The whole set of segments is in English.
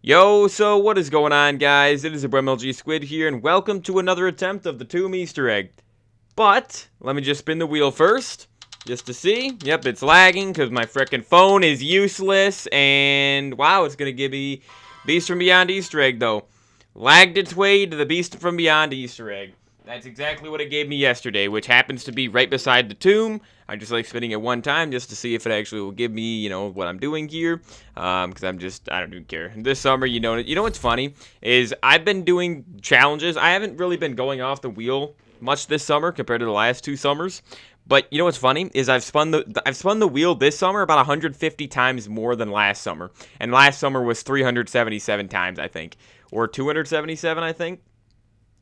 Yo, so what is going on, guys? It is MLG Squid here, and welcome to another attempt of the Tomb Easter egg. But, let me just spin the wheel first, just to see. Yep, it's lagging, because my frickin' phone is useless, and wow, it's gonna give me Beast from Beyond Easter egg, though. Lagged its way to the Beast from Beyond Easter egg. That's exactly what it gave me yesterday, which happens to be right beside the tomb. I just like spinning it one time just to see if it actually will give me, what I'm doing here. Because I don't even care. This summer, you know what's funny is I've been doing challenges. I haven't really been going off the wheel much this summer compared to the last 2 summers. But you know what's funny is I've spun the wheel this summer about 150 times more than last summer, and last summer was 377 times, I think, or 277, I think.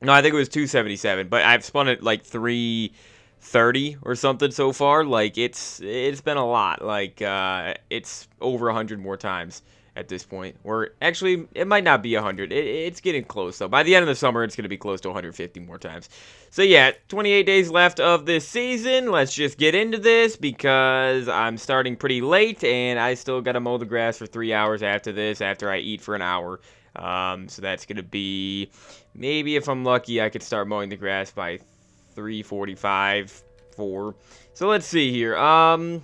No, I think it was 277, but I've spun it like 330 or something so far. Like it's been a lot. Like it's over 100 more times at this point. Or actually, it might not be 100. It's getting close though. By the end of the summer, it's going to be close to 150 more times. So yeah, 28 days left of this season. Let's just get into this because I'm starting pretty late and I still got to mow the grass for 3 hours after this, after I eat for an hour. So that's going to be, maybe if I'm lucky, I could start mowing the grass by 3:45, 4. So let's see here. I'm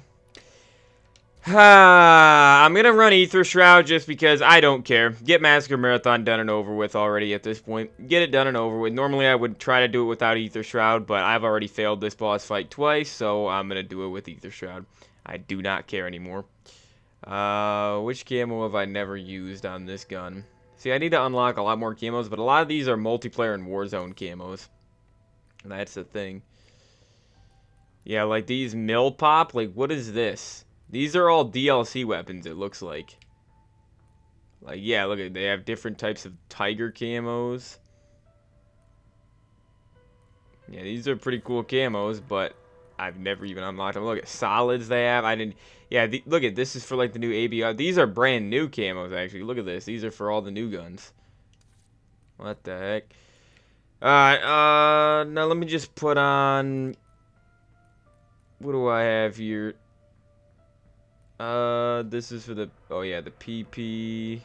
going to run Ether Shroud just because I don't care. Get Massacre Marathon done and over with already at this point. Get it done and over with. Normally I would try to do it without Ether Shroud, but I've already failed this boss fight twice, so I'm going to do it with Ether Shroud. I do not care anymore. Which camo have I never used on this gun? See, I need to unlock a lot more camos, but a lot of these are multiplayer and Warzone camos. That's the thing. Yeah, like these mill pop, like what is this? These are all DLC weapons, it looks like. Like, yeah, look at it. They have different types of tiger camos. Yeah, these are pretty cool camos, but I've never even unlocked them. Look at solids they have. I didn't. Yeah, look at this is for like the new ABR. These are brand new camos actually. Look at this. These are for all the new guns. What the heck? Alright, now let me just put on. What do I have here? This is for the. Oh yeah, the PP.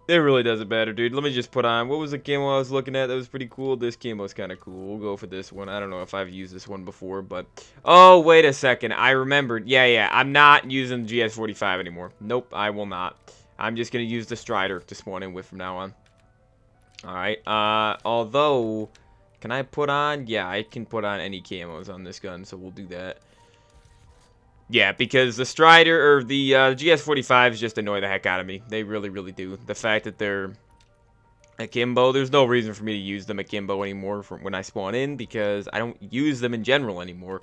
It really doesn't matter, dude. Let me just put on. What was the camo I was looking at that was pretty cool? This camo's kind of cool. We'll go for this one. I don't know if I've used this one before, but... Oh, wait a second. I remembered. Yeah. I'm not using the GS45 anymore. Nope, I will not. I'm just going to use the Strider to spawn in with from now on. Alright, although... Can I put on? Yeah, I can put on any camos on this gun, so we'll do that. Yeah, because the Strider, or the GS45s just annoy the heck out of me. They really, really do. The fact that they're akimbo, there's no reason for me to use them akimbo anymore from when I spawn in, because I don't use them in general anymore.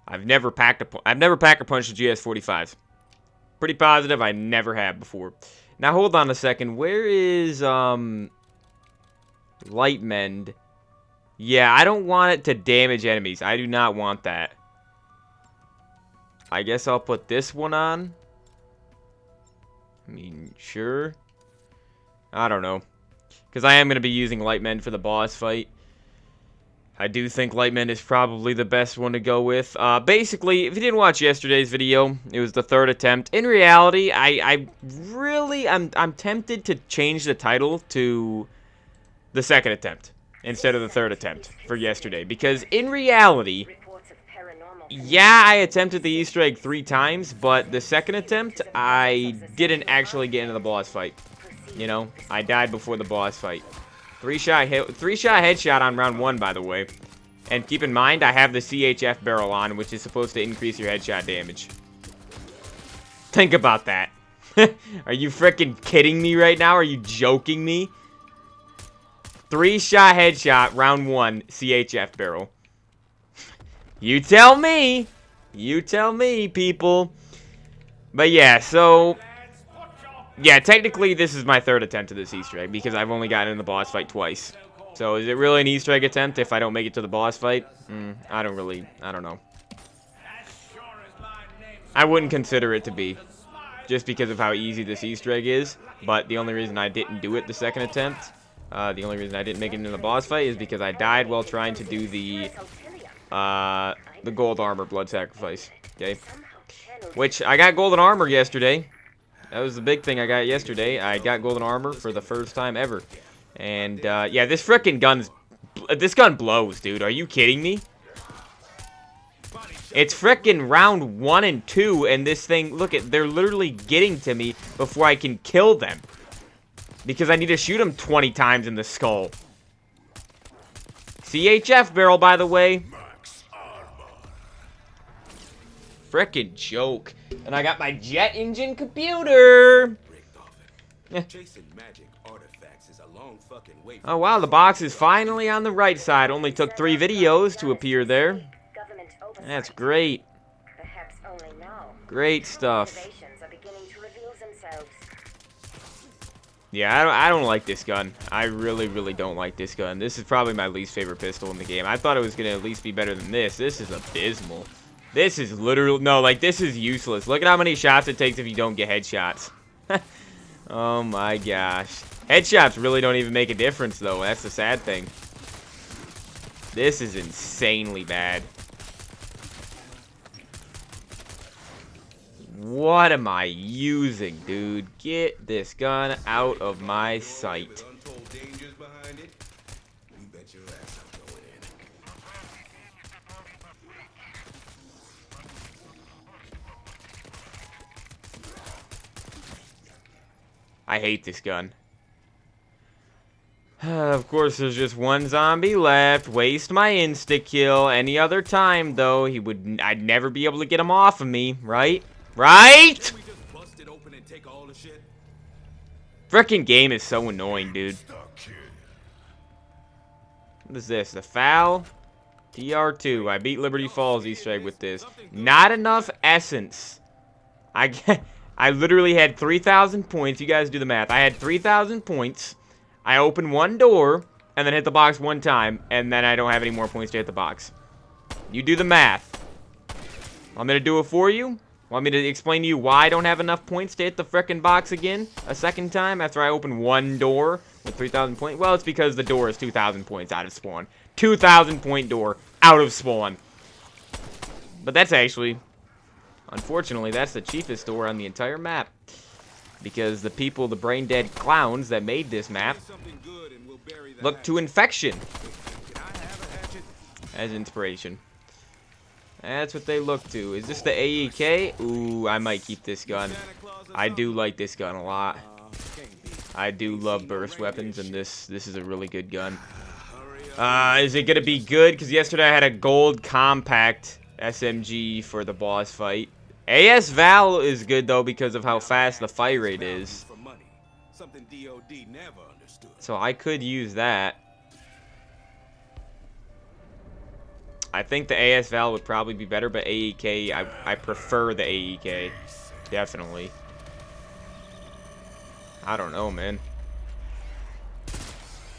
I've never pack a punched the GS45s. Pretty positive I never have before. Now, hold on a second. Where is, Light Mend? Yeah, I don't want it to damage enemies. I do not want that. I guess I'll put this one on. I mean, sure. I don't know. Because I am going to be using Lightmend for the boss fight. I do think Lightmend is probably the best one to go with. Basically, if you didn't watch yesterday's video, it was the third attempt. In reality, I'm tempted to change the title to the second attempt instead of the third attempt for yesterday. Because in reality... Yeah, I attempted the Easter egg 3 times, but the second attempt, I didn't actually get into the boss fight. You know, I died before the boss fight. 3-shot headshot on round 1, by the way. And keep in mind, I have the CHF barrel on, which is supposed to increase your headshot damage. Think about that. Are you freaking kidding me right now? Are you joking me? 3-shot headshot, round 1, CHF barrel. You tell me. You tell me, people. But yeah, so... Yeah, technically this is my third attempt at this Easter egg because I've only gotten in the boss fight twice. So is it really an Easter egg attempt if I don't make it to the boss fight? I don't know. I wouldn't consider it to be. Just because of how easy this Easter egg is. But the only reason I didn't do it the second attempt, the only reason I didn't make it into the boss fight is because I died while trying to do the gold armor blood sacrifice. Okay. Which, I got golden armor yesterday. That was the big thing I got yesterday. I got golden armor for the first time ever. And, yeah, this frickin' this gun blows, dude. Are you kidding me? It's frickin' round 1 and 2, and this thing, look, they're literally getting to me before I can kill them. Because I need to shoot them 20 times in the skull. CHF barrel, by the way. Frickin' joke. And I got my jet engine computer. Oh, wow, the box is finally on the right side. Only took 3 videos to appear there. That's great. Great stuff. Yeah, I don't like this gun. I really, really don't like this gun. This is probably my least favorite pistol in the game. I thought it was going to at least be better than this. This is abysmal. This is literally... No, like, this is useless. Look at how many shots it takes if you don't get headshots. Oh, my gosh. Headshots really don't even make a difference, though. That's the sad thing. This is insanely bad. What am I using, dude? Get this gun out of my sight. I hate this gun. Of course, there's just one zombie left. Waste my insta-kill. Any other time, though, I'd never be able to get him off of me, right? Right? Frickin' game is so annoying, dude. What is this? The foul? TR2. I beat Liberty Falls Easter egg with this. Not enough essence. I literally had 3,000 points. You guys do the math. I had 3,000 points. I opened one door and then hit the box one time, and then I don't have any more points to hit the box. You do the math. Want me to do it for you? Want me to explain to you why I don't have enough points to hit the frickin' box again a second time after I open one door with 3,000 points? Well, it's because the door is 2,000 points out of spawn. 2,000 point door out of spawn. But that's actually, unfortunately, that's the cheapest door on the entire map. Because the people, the brain-dead clowns that made this map, look to infection as inspiration. That's what they look to. Is this the AEK? Ooh, I might keep this gun. I do like this gun a lot. I do love burst weapons, and this is a really good gun. Is it going to be good? Because yesterday I had a gold compact SMG for the boss fight. AS Val is good, though, because of how fast the fire rate is. So I could use that. I think the AS Val would probably be better, but AEK, I prefer the AEK. Definitely. I don't know, man.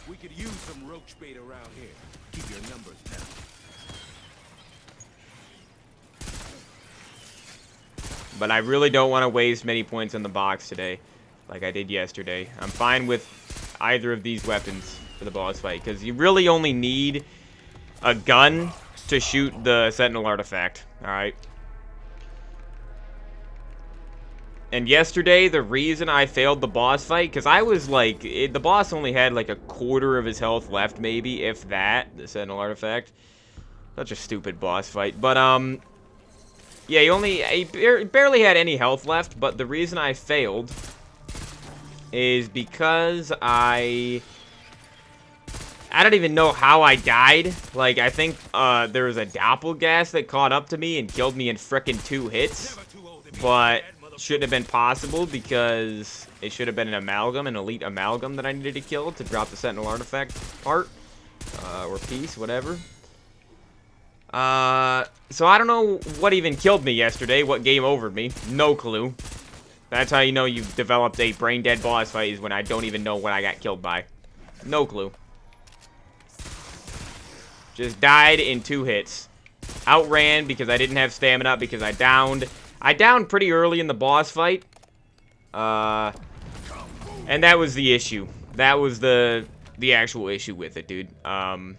We could use some roach bait around here. Keep your numbers down. But I really don't want to waste many points on the box today, like I did yesterday. I'm fine with either of these weapons for the boss fight, because you really only need a gun to shoot the Sentinel artifact, alright? And yesterday, the reason I failed the boss fight, because I was like, the boss only had like a quarter of his health left, maybe, if that, the Sentinel artifact. Such a stupid boss fight. But, yeah, he barely had any health left, but the reason I failed is because I don't even know how I died. Like, I think there was a doppelgas that caught up to me and killed me in frickin' 2 hits. But shouldn't have been possible because it should have been an amalgam, an elite amalgam that I needed to kill to drop the Sentinel artifact part. Or piece, whatever. So I don't know what even killed me yesterday, what game overed me. No clue. That's how you know you've developed a brain-dead boss fight, is when I don't even know what I got killed by. No clue. Just died in 2 hits. Outran because I didn't have stamina, because I downed pretty early in the boss fight. And that was the issue. That was the actual issue with it, dude. Because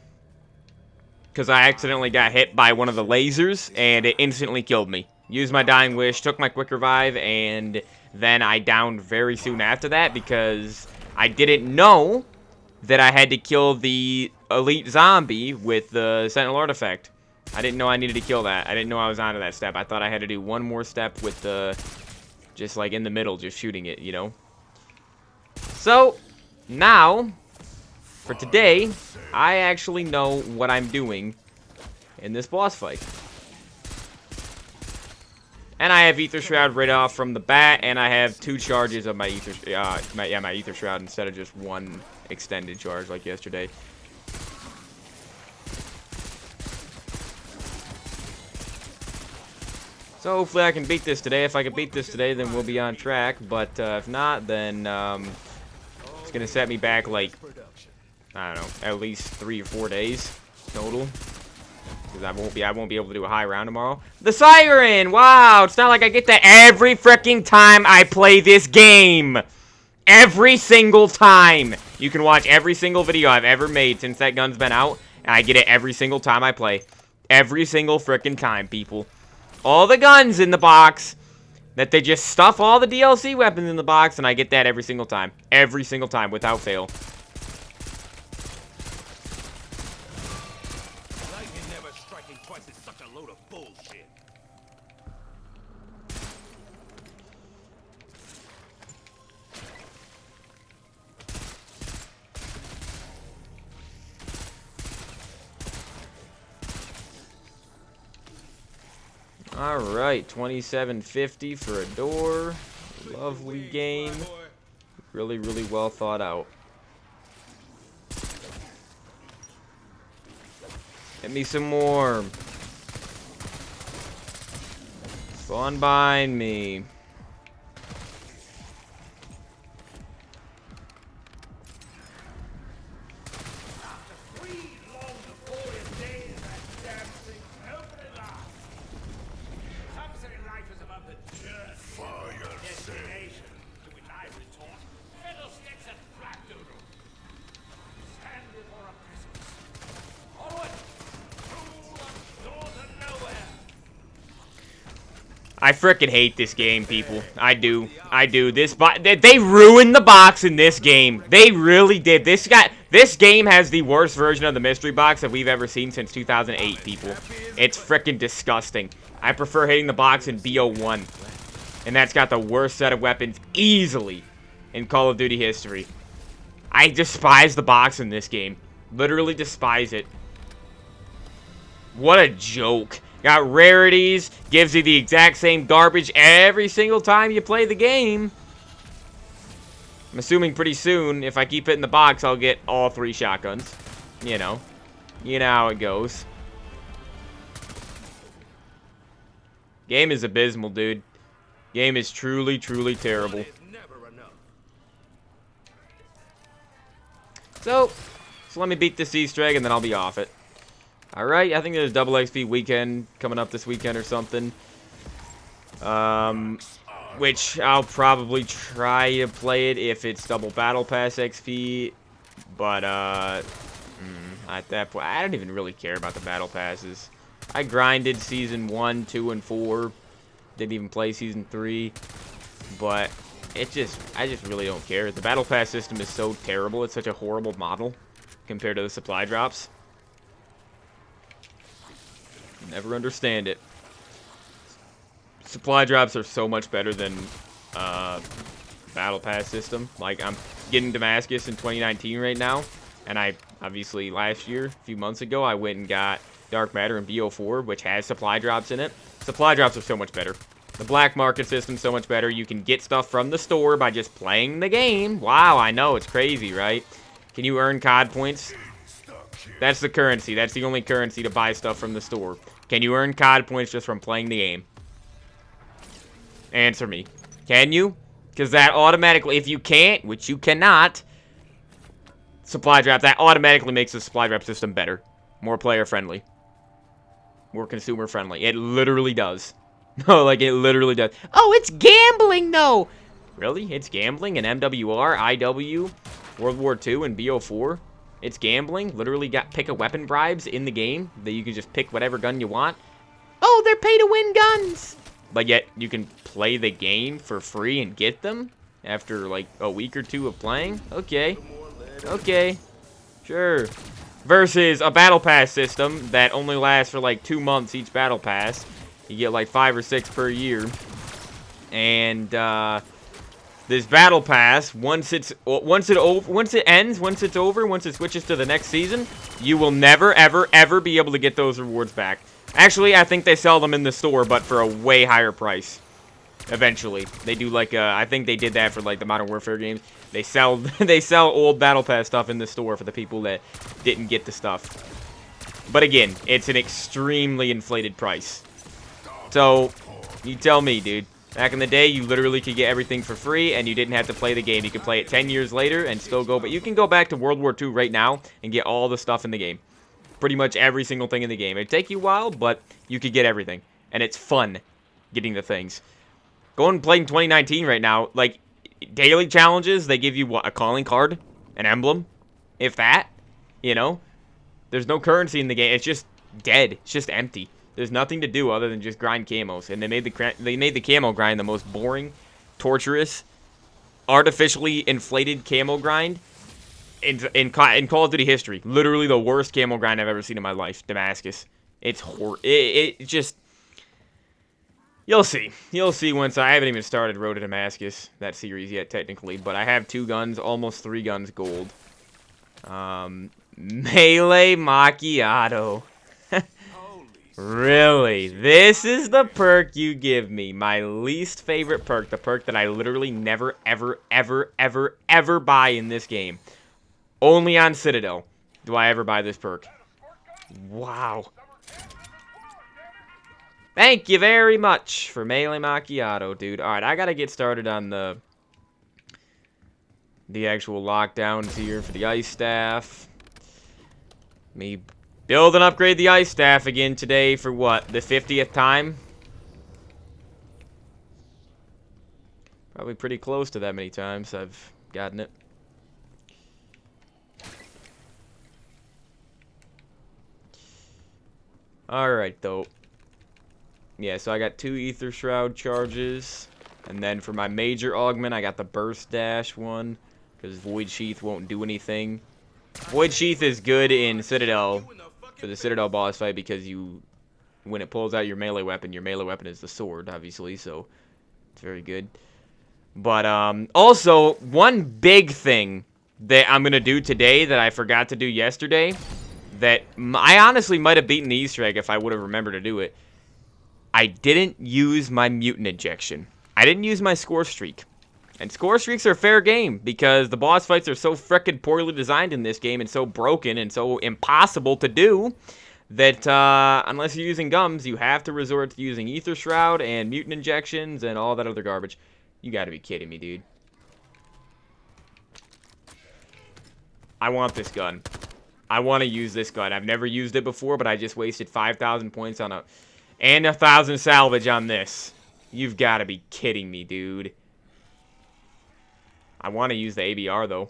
I accidentally got hit by one of the lasers, and it instantly killed me. used my Dying Wish, took my Quick Revive, and then I downed very soon after that because I didn't know that I had to kill the elite zombie with the Sentinel Artifact. I didn't know I needed to kill that. I didn't know I was onto that step. I thought I had to do one more step with the, just like in the middle, just shooting it, you know? So, now, for today, I actually know what I'm doing in this boss fight. And I have Ether Shroud right off from the bat, and I have 2 charges of my Ether, my Ether Shroud instead of just 1 extended charge like yesterday. So hopefully I can beat this today. If I can beat this today, then we'll be on track. But if not, then it's gonna set me back like, I don't know, at least 3 or 4 days total. Because I won't be able to do a high round tomorrow. The Siren! Wow, it's not like I get that every freaking time I play this game. Every single time. You can watch every single video I've ever made since that gun's been out, and I get it every single time I play. Every single freaking time, people. All the guns in the box, that they just stuff all the DLC weapons in the box, and I get that every single time. Every single time, without fail. Alright, 2750 for a door. Lovely game. Really, really well thought out. Get me some more. Spawn behind me. I frickin' hate this game, people. I do. They ruined the box in this game. They really did. This game has the worst version of the mystery box that we've ever seen since 2008, people. It's frickin' disgusting. I prefer hitting the box in BO1. And that's got the worst set of weapons easily in Call of Duty history. I despise the box in this game. Literally despise it. What a joke. Got rarities, gives you the exact same garbage every single time you play the game. I'm assuming pretty soon, if I keep hitting the box, I'll get all 3 shotguns. You know. You know how it goes. Game is abysmal, dude. Game is truly, truly terrible. So let me beat this Easter egg and then I'll be off it. Alright, I think there's double XP weekend coming up this weekend or something. Which I'll probably try to play it if it's double battle pass XP. But, at that point, I don't even really care about the battle passes. I grinded season 1, 2, and 4. Didn't even play season 3. But I just really don't care. The battle pass system is so terrible. It's such a horrible model compared to the supply drops. Never understand it. Supply drops are so much better than battle pass system. Like, I'm getting Damascus in 2019 right now, and I obviously last year, a few months ago, I went and got Dark Matter and BO4, which has supply drops in it. Supply drops are so much better. The black market system's so much better. You can get stuff from the store by just playing the game. Wow, I know, it's crazy, right? Can you earn COD points? That's the currency. That's the only currency to buy stuff from the store. Can you earn COD points just from playing the game? Answer me. Can you? Because that automatically, if you can't, which you cannot, supply drop, that automatically makes the supply drop system better. More player friendly. More consumer friendly. It literally does. No, like it literally does. Oh, it's gambling though! Really? It's gambling in MWR, IW, World War II, and BO4? It's gambling? Literally got pick a weapon bribes in the game that you can just pick whatever gun you want? Oh, they're pay to win guns! but yet you can play the game for free and get them after like a week or two of playing. Okay, okay, sure. Versus a battle pass system that only lasts for like 2 months each battle pass. You get like 5 or 6 per year. And this battle pass, once it ends, once it's over, once it switches to the next season, you will never, ever, ever be able to get those rewards back. Actually, I think they sell them in the store, but for a way higher price. Eventually, they do like I think they did that for like the Modern Warfare games. They sell they sell old Battle Pass stuff in the store for the people that didn't get the stuff. But again, it's an extremely inflated price. So, you tell me, dude. Back in the day, you literally could get everything for free, and you didn't have to play the game. You could play it 10 years later and still go, but you can go back to World War II right now and get all the stuff in the game. Pretty much every single thing in the game. It'd take you a while, but you could get everything. And it's fun getting the things. Going and playing 2019 right now, like, daily challenges, they give you, what, a calling card? An emblem? If that, you know? There's no currency in the game. It's just dead. It's just empty. There's nothing to do other than just grind camos. And they made the camo grind the most boring, torturous, artificially inflated camo grind in Call of Duty history. Literally the worst camo grind I've ever seen in my life. Damascus. It's it just... You'll see. You'll see once I haven't even started Road to Damascus, that series yet, technically. But I have 2 guns, almost 3 guns gold. Melee Macchiato. Really? This is the perk you give me. My least favorite perk. The perk that I literally never, ever, ever, ever, ever buy in this game. Only on Citadel do I ever buy this perk. Wow. Thank you very much for Melee Macchiato, dude. Alright, I gotta get started on the actual lockdowns here for the ice staff. Me build and upgrade the ice staff again today for what? The 50th time? Probably pretty close to that many times I've gotten it. Alright, though. Yeah, so I got 2 Ether Shroud charges. And then for my major augment, I got the Burst Dash one. Because Void Sheath won't do anything. Void Sheath is good in Citadel. For the Citadel boss fight, because when it pulls out your melee weapon is the sword, obviously. So, it's very good. But, also, one big thing that I'm going to do today that I forgot to do yesterday. That I honestly might have beaten the Easter egg if I would have remembered to do it. I didn't use my mutant injection. I didn't use my score streak. And score streaks are fair game because the boss fights are so frickin' poorly designed in this game and so broken and so impossible to do that unless you're using gums, you have to resort to using Ether Shroud and mutant injections and all that other garbage. You gotta be kidding me, dude. I want this gun. I want to use this gun. I've never used it before, but I just wasted 5,000 points on and 1,000 salvage on this. You've got to be kidding me, dude. I want to use the ABR, though.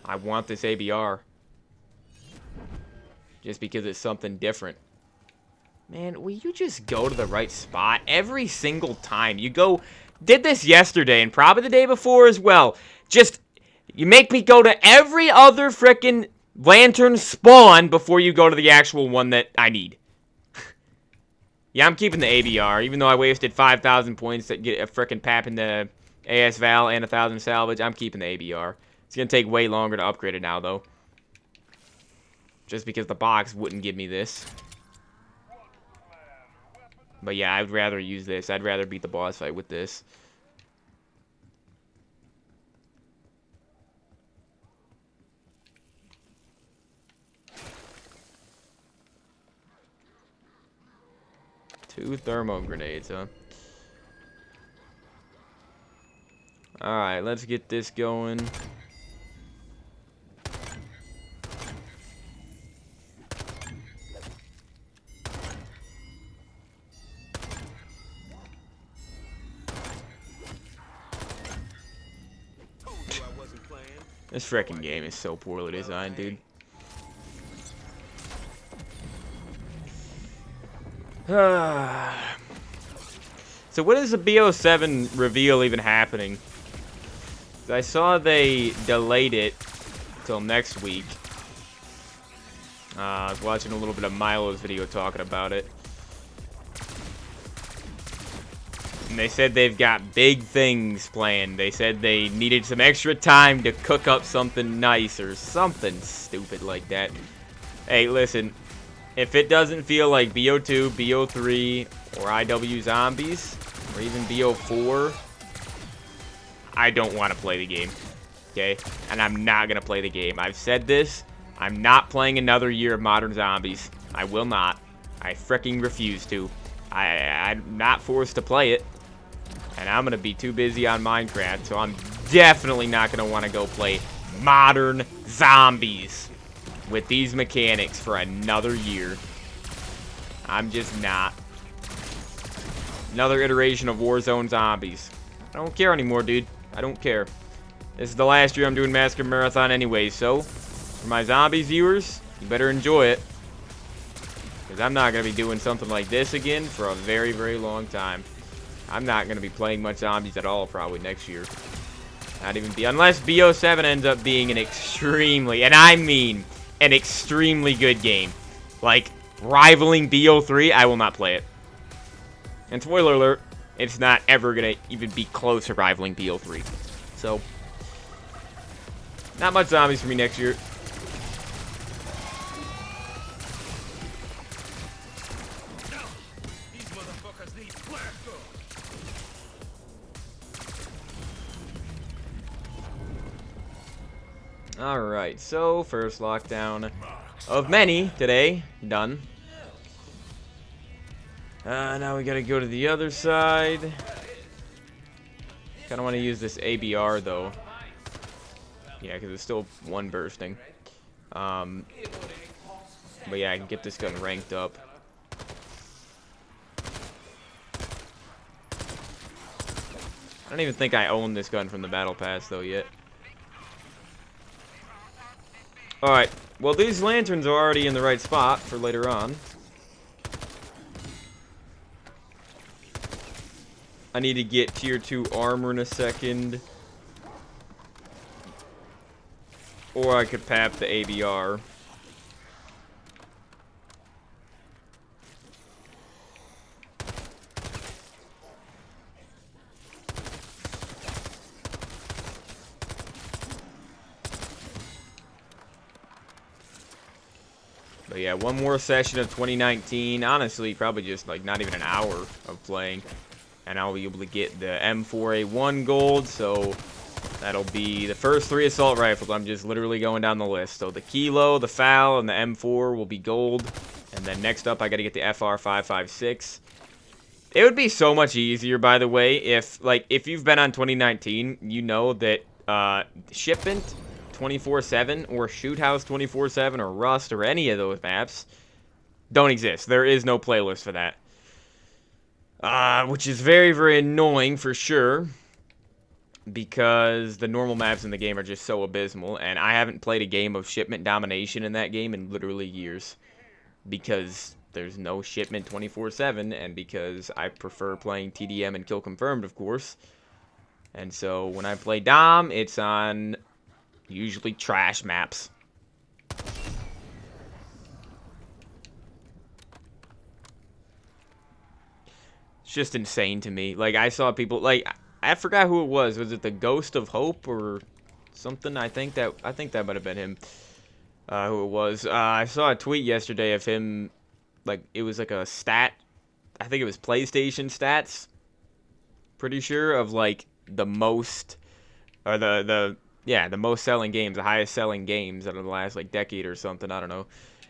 I want this ABR. Just because it's something different. Man, will you just go to the right spot every single time? You go... Did this yesterday and probably the day before as well. Just... You make me go to every other frickin' lantern spawn before you go to the actual one that I need. Yeah, I'm keeping the ABR, even though I wasted 5,000 points to get a frickin' pap in the AS Val and 1,000 salvage. I'm keeping the ABR. It's gonna take way longer to upgrade it now, though. Just because the box wouldn't give me this. But yeah, I'd rather use this. I'd rather beat the boss fight with this. Two thermo grenades, huh? Alright, let's get this going. This frickin' game is so poorly designed, dude. So when is the BO7 reveal even happening? I saw they delayed it till next week. I was watching a little bit of Milo's video talking about it. And they said they've got big things planned. They said they needed some extra time to cook up something nice or something stupid like that. Hey, listen. If it doesn't feel like BO2, BO3, or IW Zombies, or even BO4, I don't want to play the game. Okay? And I'm not going to play the game. I've said this. I'm not playing another year of Modern Zombies. I will not. I freaking refuse to. I'm not forced to play it. And I'm going to be too busy on Minecraft, so I'm definitely not going to want to go play Modern Zombies with these mechanics for another year. I'm just not. Another iteration of Warzone Zombies. I don't care anymore, dude. I don't care. This is the last year I'm doing Massacre Marathon anyway, so for my Zombies viewers, you better enjoy it. Because I'm not going to be doing something like this again for a very, very long time. I'm not going to be playing much Zombies at all probably next year. Not even unless BO7 ends up being an extremely, and I mean an extremely good game. Like, rivaling BO3, I will not play it. And spoiler alert, it's not ever going to even be close to rivaling BO3. So, not much Zombies for me next year. Alright, so first lockdown of many today, done. Now we gotta go to the other side. Kinda wanna use this ABR though. Yeah, because it's still one bursting. But yeah, I can get this gun ranked up. I don't even think I own this gun from the Battle Pass though yet. Alright, well these lanterns are already in the right spot for later on. I need to get tier 2 armor in a second. Or I could pap the ABR. But yeah, one more session of 2019. Honestly, probably just like not even an hour of playing. And I'll be able to get the M4A1 gold. So that'll be the first 3 assault rifles. I'm just literally going down the list. So the Kilo, the FAL, and the M4 will be gold. And then next up, I got to get the FR556. It would be so much easier, by the way, if you've been on 2019, you know that Shipment 24/7 or Shoot House 24/7 or Rust or any of those maps don't exist. There is no playlist for that. Which is very, very annoying for sure. Because the normal maps in the game are just so abysmal. And I haven't played a game of Shipment Domination in that game in literally years. Because there's no Shipment 24/7. And because I prefer playing TDM and Kill Confirmed, of course. And so when I play Dom, it's on usually trash maps. It's just insane to me. Like, I saw people, like, I forgot who it was. Was it the Ghost of Hope or something? I think that might have been him. Who it was. I saw a tweet yesterday of him, like, it was like a stat. I think it was PlayStation stats. Pretty sure of, like, the most, or the most selling games, the highest selling games out of the last, like, decade or something. I don't know.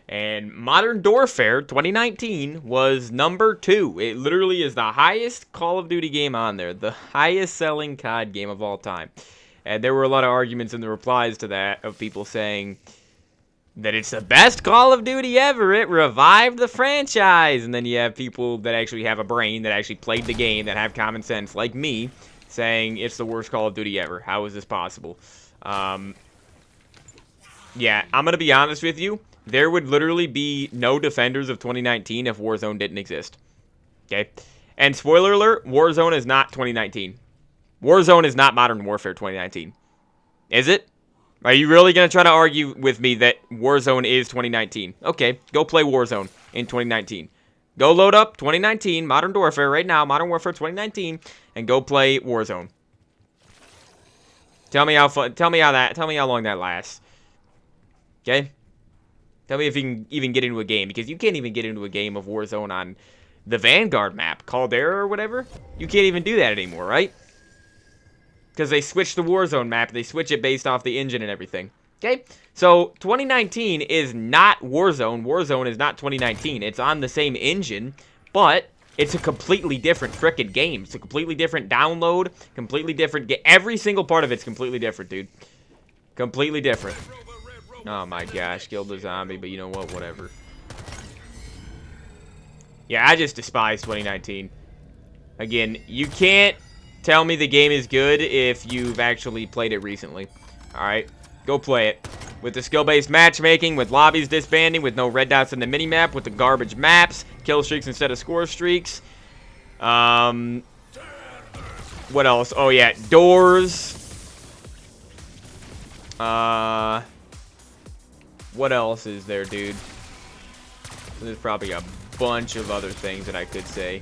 And Modern Warfare 2019 was number 2. It literally is the highest Call of Duty game on there. The highest selling COD game of all time. And there were a lot of arguments in the replies to that of people saying that it's the best Call of Duty ever. It revived the franchise. And then you have people that actually have a brain, that actually played the game, that have common sense, like me, saying it's the worst Call of Duty ever. How is this possible? Yeah, I'm going to be honest with you. There would literally be no Defenders of 2019 if Warzone didn't exist. Okay? And spoiler alert, Warzone is not 2019. Warzone is not Modern Warfare 2019. Is it? Are you really going to try to argue with me that Warzone is 2019? Okay, go play Warzone in 2019. Go load up 2019 Modern Warfare right now, Modern Warfare 2019, and go play Warzone. Tell me how long that lasts. Okay? Tell me if you can even get into a game, because you can't even get into a game of Warzone on the Vanguard map, Caldera or whatever. You can't even do that anymore, right? Because they switched the Warzone map, they switch it based off the engine and everything. Okay? So, 2019 is not Warzone. Warzone is not 2019. It's on the same engine, but it's a completely different frickin' game. It's a completely different download, completely different. Every single part of it's completely different, dude. Completely different. Oh my gosh, killed the zombie, but you know what? Whatever. Yeah, I just despise 2019. Again, you can't tell me the game is good if you've actually played it recently. Alright, go play it. With the skill-based matchmaking, with lobbies disbanding, with no red dots in the minimap, with the garbage maps, kill streaks instead of score streaks. What else? Oh yeah, doors. What else is there, dude? There's probably a bunch of other things that I could say.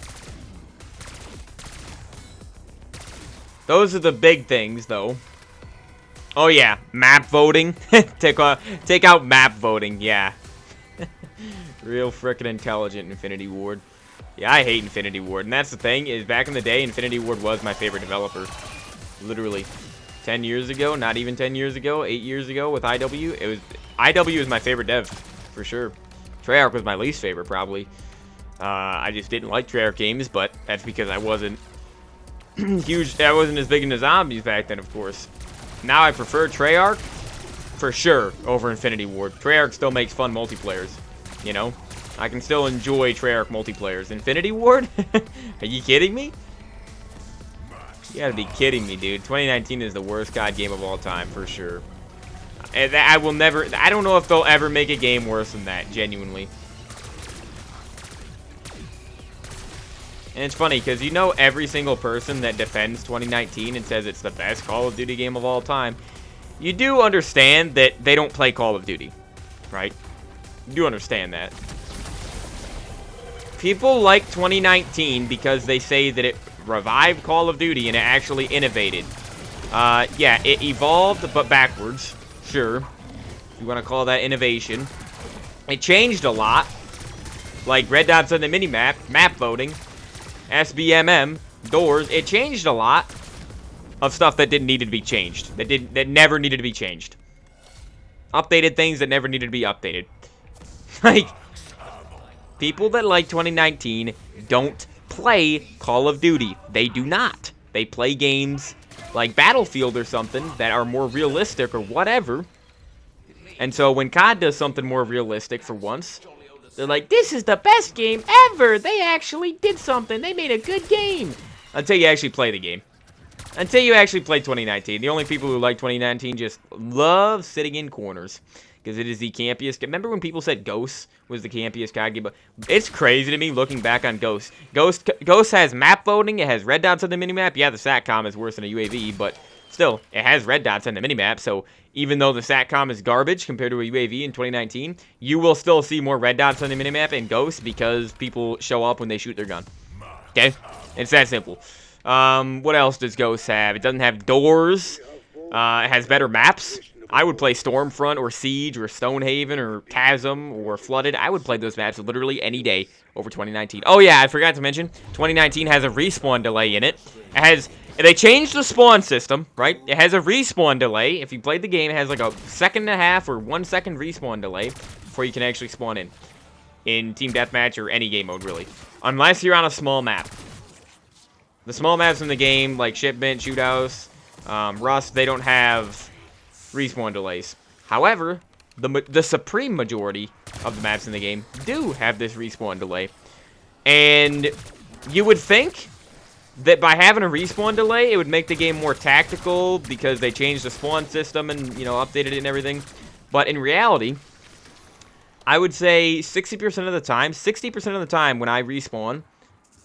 Those are the big things, though. Oh yeah, map voting. take out map voting. Yeah. Real frickin' intelligent, Infinity Ward. Yeah, I hate Infinity Ward, and that's the thing, is back in the day, Infinity Ward was my favorite developer. Literally. 10 years ago, not even 10 years ago, 8 years ago with IW, IW is my favorite dev, for sure. Treyarch was my least favorite, probably. I just didn't like Treyarch games, but that's because I wasn't huge, I wasn't as big into zombies back then, of course. Now I prefer Treyarch, for sure, over Infinity Ward. Treyarch still makes fun multiplayers, you know? I can still enjoy Treyarch multiplayers. Infinity Ward? Are you kidding me? You gotta be kidding me, dude. 2019 is the worst COD game of all time, for sure. And I will never, I don't know if they'll ever make a game worse than that, genuinely. And it's funny, because you know every single person that defends 2019 and says it's the best Call of Duty game of all time, you do understand that they don't play Call of Duty, right? You do understand that. People like 2019 because they say that it revived Call of Duty and it actually innovated. Yeah, it evolved, but backwards. Sure. If you want to call that innovation. It changed a lot. Like red dots on the minimap, map voting, SBMM, doors. It changed a lot of stuff that didn't need to be changed. That never needed to be changed. Updated things that never needed to be updated. Like, people that like 2019 don't play Call of Duty. They do not. They play games like Battlefield or something that are more realistic or whatever. And so when COD does something more realistic for once, they're like, this is the best game ever. They actually did something. They made a good game. Until you actually play the game. Until you actually play 2019. The only people who like 2019 just love sitting in corners. Because it is the campiest. Remember when people said Ghost was the campiest COD game? It's crazy to me looking back on Ghost. Ghost has map voting. It has red dots on the minimap. Yeah, the SATCOM is worse than a UAV, but still, it has red dots on the minimap. So even though the SATCOM is garbage compared to a UAV in 2019, you will still see more red dots on the minimap in Ghost because people show up when they shoot their gun. Okay? It's that simple. What else does Ghost have? It doesn't have doors. It has better maps. I would play Stormfront or Siege or Stonehaven or Chasm or Flooded. I would play those maps literally any day over 2019. Oh yeah, I forgot to mention, 2019 has a respawn delay in it. They changed the spawn system, right? It has a respawn delay. If you played the game, it has like a 1.5 or 1 second respawn delay before you can actually spawn in Team Deathmatch or any game mode, really. Unless you're on a small map. The small maps in the game, like Shipment, Shoothouse, Rust, they don't have respawn delays. However, the supreme majority of the maps in the game do have this respawn delay. And you would think that by having a respawn delay, it would make the game more tactical because they changed the spawn system and, you know, updated it and everything. But in reality, I would say 60% of the time when I respawn,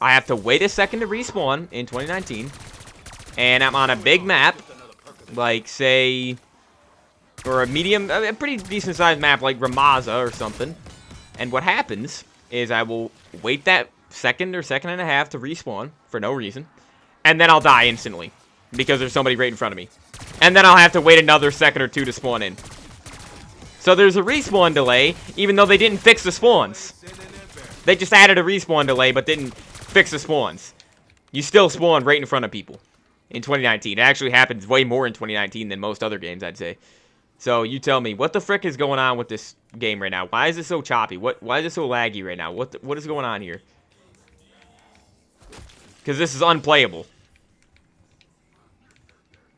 I have to wait a second to respawn in 2019. And I'm on a big map, like, say, or a pretty decent-sized map, like Ramaza or something. And what happens is I will wait that second or second and a half to respawn for no reason. And then I'll die instantly because there's somebody right in front of me. And then I'll have to wait another second or two to spawn in. So there's a respawn delay, even though they didn't fix the spawns. They just added a respawn delay, but didn't fix the spawns. You still spawn right in front of people in 2019. It actually happens way more in 2019 than most other games, I'd say. So you tell me, what the frick is going on with this game right now? Why is it so choppy? Why is it so laggy right now? What is going on here? Because this is unplayable.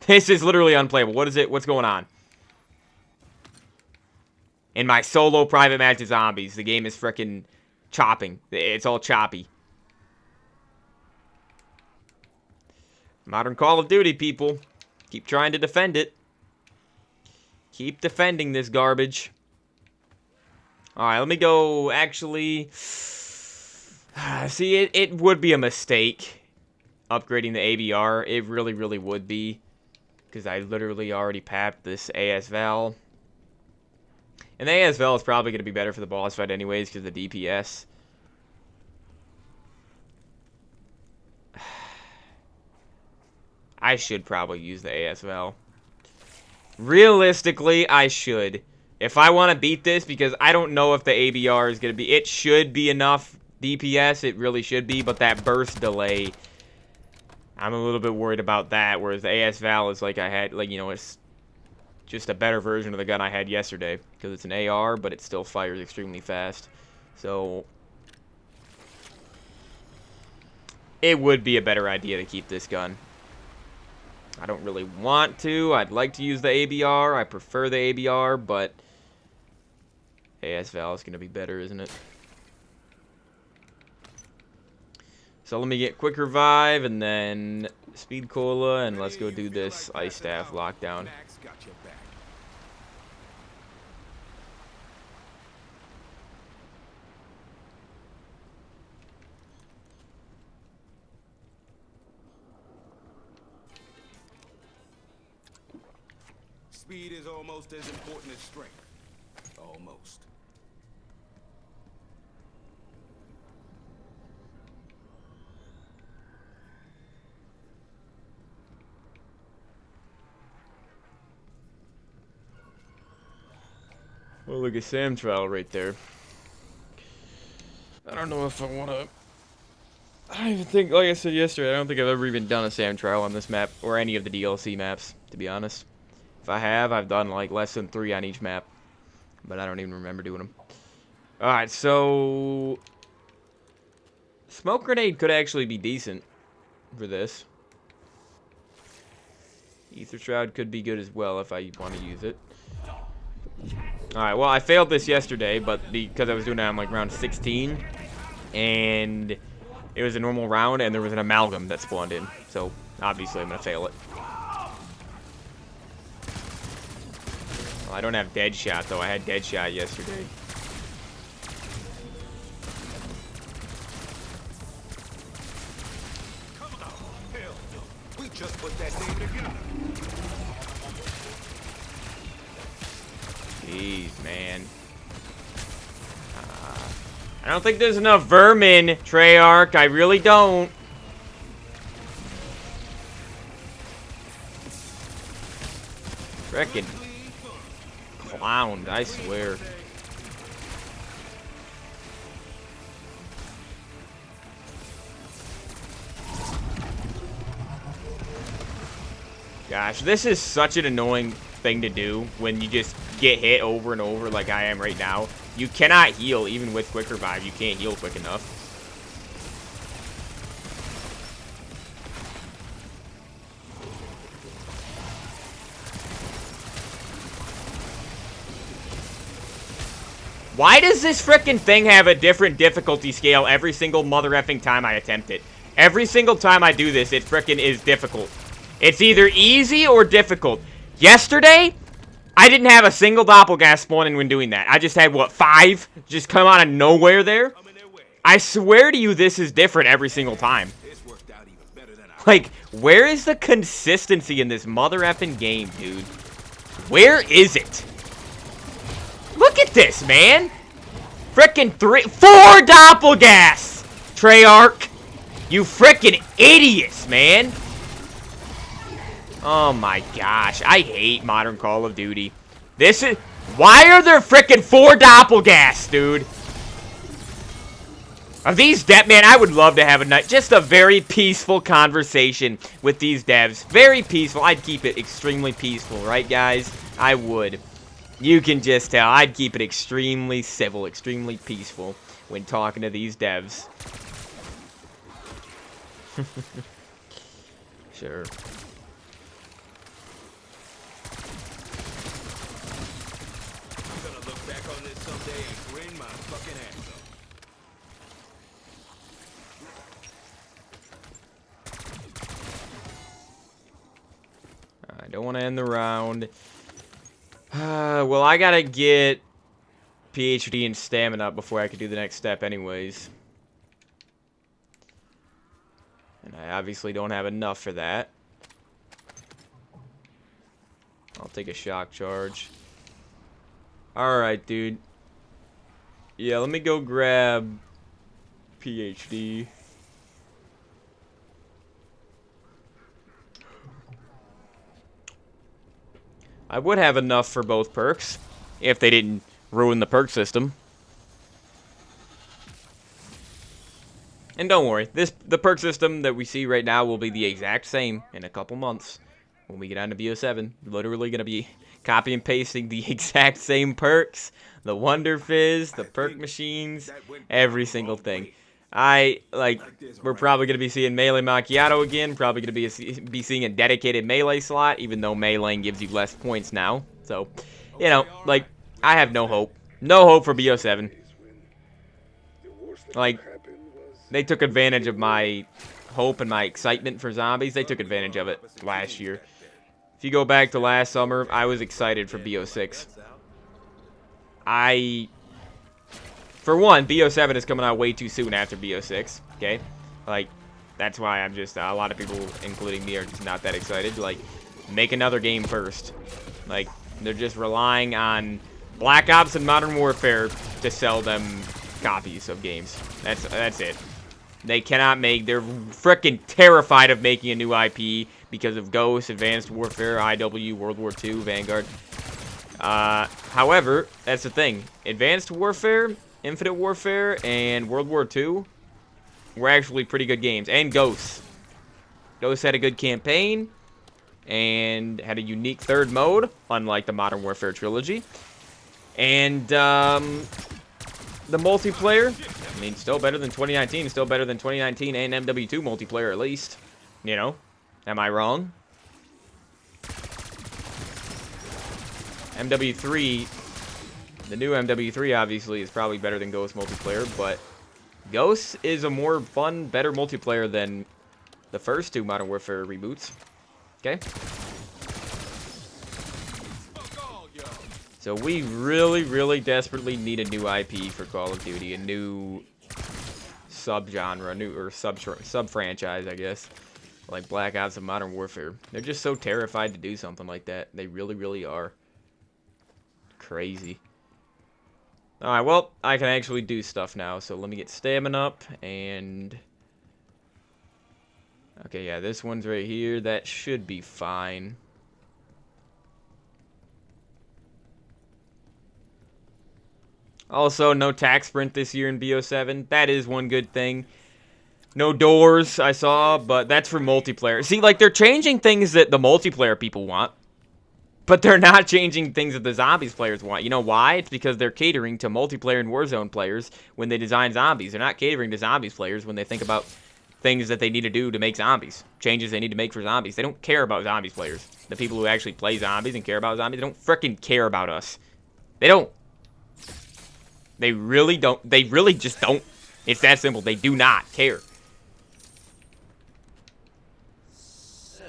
This is literally unplayable. What is it? What's going on? In my solo private match of zombies, the game is frickin' chopping. It's all choppy. Modern Call of Duty, people. Keep trying to defend it. Keep defending this garbage. Alright, let me go, actually. See, it would be a mistake upgrading the ABR. It really, really would be. Because I literally already papped this AS Val. And the AS Val is probably going to be better for the boss fight anyways because of the DPS. I should probably use the AS Val. Realistically, I should. If I want to beat this, because I don't know if the ABR is going to be... It should be enough DPS. It really should be. But that burst delay, I'm a little bit worried about that. Whereas the AS Val is like I had... Like, you know, it's just a better version of the gun I had yesterday. Because it's an AR, but it still fires extremely fast. So it would be a better idea to keep this gun. I don't really want to. I'd like to use the ABR. I prefer the ABR, but AS Val is going to be better, isn't it? So let me get Quick Revive and then Speed Cola, and let's go do this Ice Staff lockdown. Speed is almost as important as strength. Almost. Well, look at Sam Trial right there. I don't know if I want to... I don't even think, like I said yesterday, I don't think I've ever even done a Sam Trial on this map, or any of the DLC maps, to be honest. If I have, I've done like less than 3 on each map. But I don't even remember doing them. Alright, so... Smoke Grenade could actually be decent for this. Ether Shroud could be good as well if I want to use it. Alright, well, I failed this yesterday, but because I was doing it on like round 16. And it was a normal round, and there was an amalgam that spawned in. So, obviously, I'm going to fail it. Well, I don't have Deadshot, though. I had Deadshot yesterday. Come on, hell no. We just put that thing together. Jeez, man. I don't think there's enough vermin, Treyarch. I really don't. Frickin' clowned, I swear. Gosh, this is such an annoying thing to do when you just get hit over and over like I am right now. You cannot heal even with Quick Revive. You can't heal quick enough. Why does this frickin' thing have a different difficulty scale every single mother effing time I attempt it? Every single time I do this, it frickin' is difficult. It's either easy or difficult. Yesterday, I didn't have a single doppelganger spawn in when doing that. I just had, what, 5 just come out of nowhere there? I swear to you, this is different every single time. This worked out even better than I. Like, where is the consistency in this mother effing game, dude? Where is it? Look at this, man. Frickin' 4 doppelgas, Treyarch. You frickin' idiots, man. Oh my gosh, I hate modern Call of Duty. This is... Why are there frickin' 4 doppelgas, dude? Are these devs, man, I would love to have just a very peaceful conversation with these devs. Very peaceful. I'd keep it extremely peaceful, right, guys? I would. You can just tell. I'd keep it extremely civil, extremely peaceful when talking to these devs. Sure. I'm gonna look back on this someday and grin my fucking ass off. I don't want to end the round. Well, I gotta get PhD and stamina up before I could do the next step anyways. And I obviously don't have enough for that. I'll take a shock charge. Alright, dude. Yeah, let me go grab PhD. I would have enough for both perks if they didn't ruin the perk system. And don't worry, the perk system that we see right now will be the exact same in a couple months when we get onto BO7. Literally gonna be copy and pasting the exact same perks, the Wonder Fizz, the perk machines, every single thing. We're probably going to be seeing Melee Macchiato again. Probably going to be seeing a dedicated Melee slot, even though Meleeing gives you less points now. So, you know, like, I have no hope. No hope for BO7. Like, they took advantage of my hope and my excitement for zombies. They took advantage of it last year. If you go back to last summer, I was excited for BO6. For one, BO7 is coming out way too soon after BO6, okay? Like, that's why I'm just, a lot of people, including me, are just not that excited. Like, make another game first. Like, they're just relying on Black Ops and Modern Warfare to sell them copies of games. That's it. They cannot make, they're freaking terrified of making a new IP because of Ghost, Advanced Warfare, IW, World War II, Vanguard. However, that's the thing. Advanced Warfare, Infinite Warfare, and World War II were actually pretty good games. And Ghost. Ghost had a good campaign and had a unique third mode, unlike the Modern Warfare trilogy. And, the multiplayer, I mean, still better than 2019. Still better than 2019 and MW2 multiplayer, at least. You know? Am I wrong? MW3, the new MW3 obviously is probably better than Ghost multiplayer, but Ghost is a more fun, better multiplayer than the first two Modern Warfare reboots. Okay? So we really, really desperately need a new IP for Call of Duty, a new subgenre, or sub-franchise, I guess. Like Black Ops and Modern Warfare. They're just so terrified to do something like that. They really, really are. Crazy. Alright, well, I can actually do stuff now, so let me get stamina up, and... Okay, yeah, this one's right here. That should be fine. Also, no tac sprint this year in BO7. That is one good thing. No doors, I saw, but that's for multiplayer. See, like, they're changing things that the multiplayer people want. But they're not changing things that the zombies players want. You know why? It's because they're catering to multiplayer and Warzone players when they design zombies. They're not catering to zombies players when they think about things that they need to do to make zombies. Changes they need to make for zombies. They don't care about zombies players. The people who actually play zombies and care about zombies, they don't frickin' care about us. They don't. They really don't. They really just don't. It's that simple. They do not care.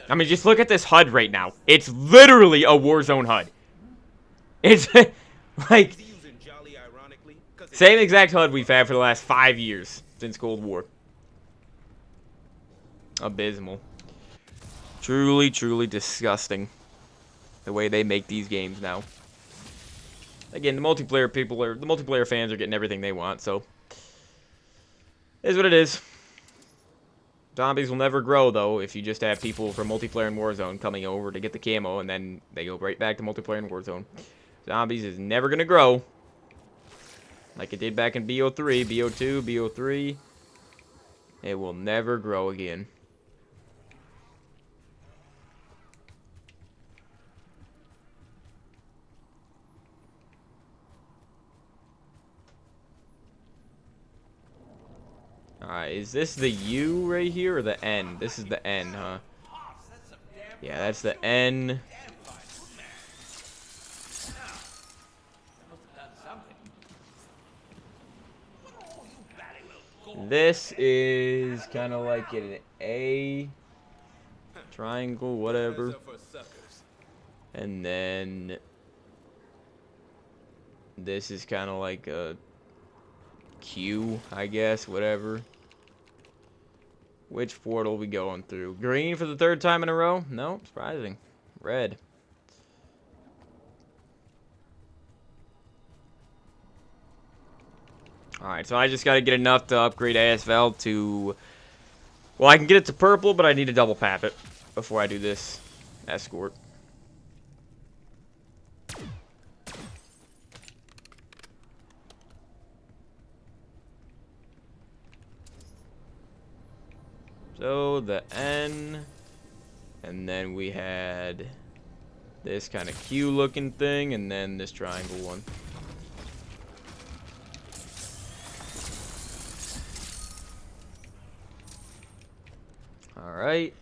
I mean, just look at this HUD right now. It's literally a Warzone HUD. It's like... Same exact HUD we've had for the last 5 years since Cold War. Abysmal. Truly, truly disgusting. The way they make these games now. Again, the multiplayer fans are getting everything they want, so it is what it is. Zombies will never grow, though, if you just have people from multiplayer and Warzone coming over to get the camo, and then they go right back to multiplayer and Warzone. Zombies is never gonna grow. Like it did back in BO3, BO2, BO3. It will never grow again. Alright, is this the U right here or the N? This is the N, huh? Yeah, that's the N. This is kind of like an A. Triangle, whatever. And then this is kind of like a Q, I guess, whatever. Which portal we going through? Green for the 3rd time in a row? No, surprising. Red. Alright, so I just got to get enough to upgrade ASVAL to... Well, I can get it to purple, but I need to double pap it before I do this escort. So, the N, and then we had this kind of Q looking thing, and then this triangle one. Alright.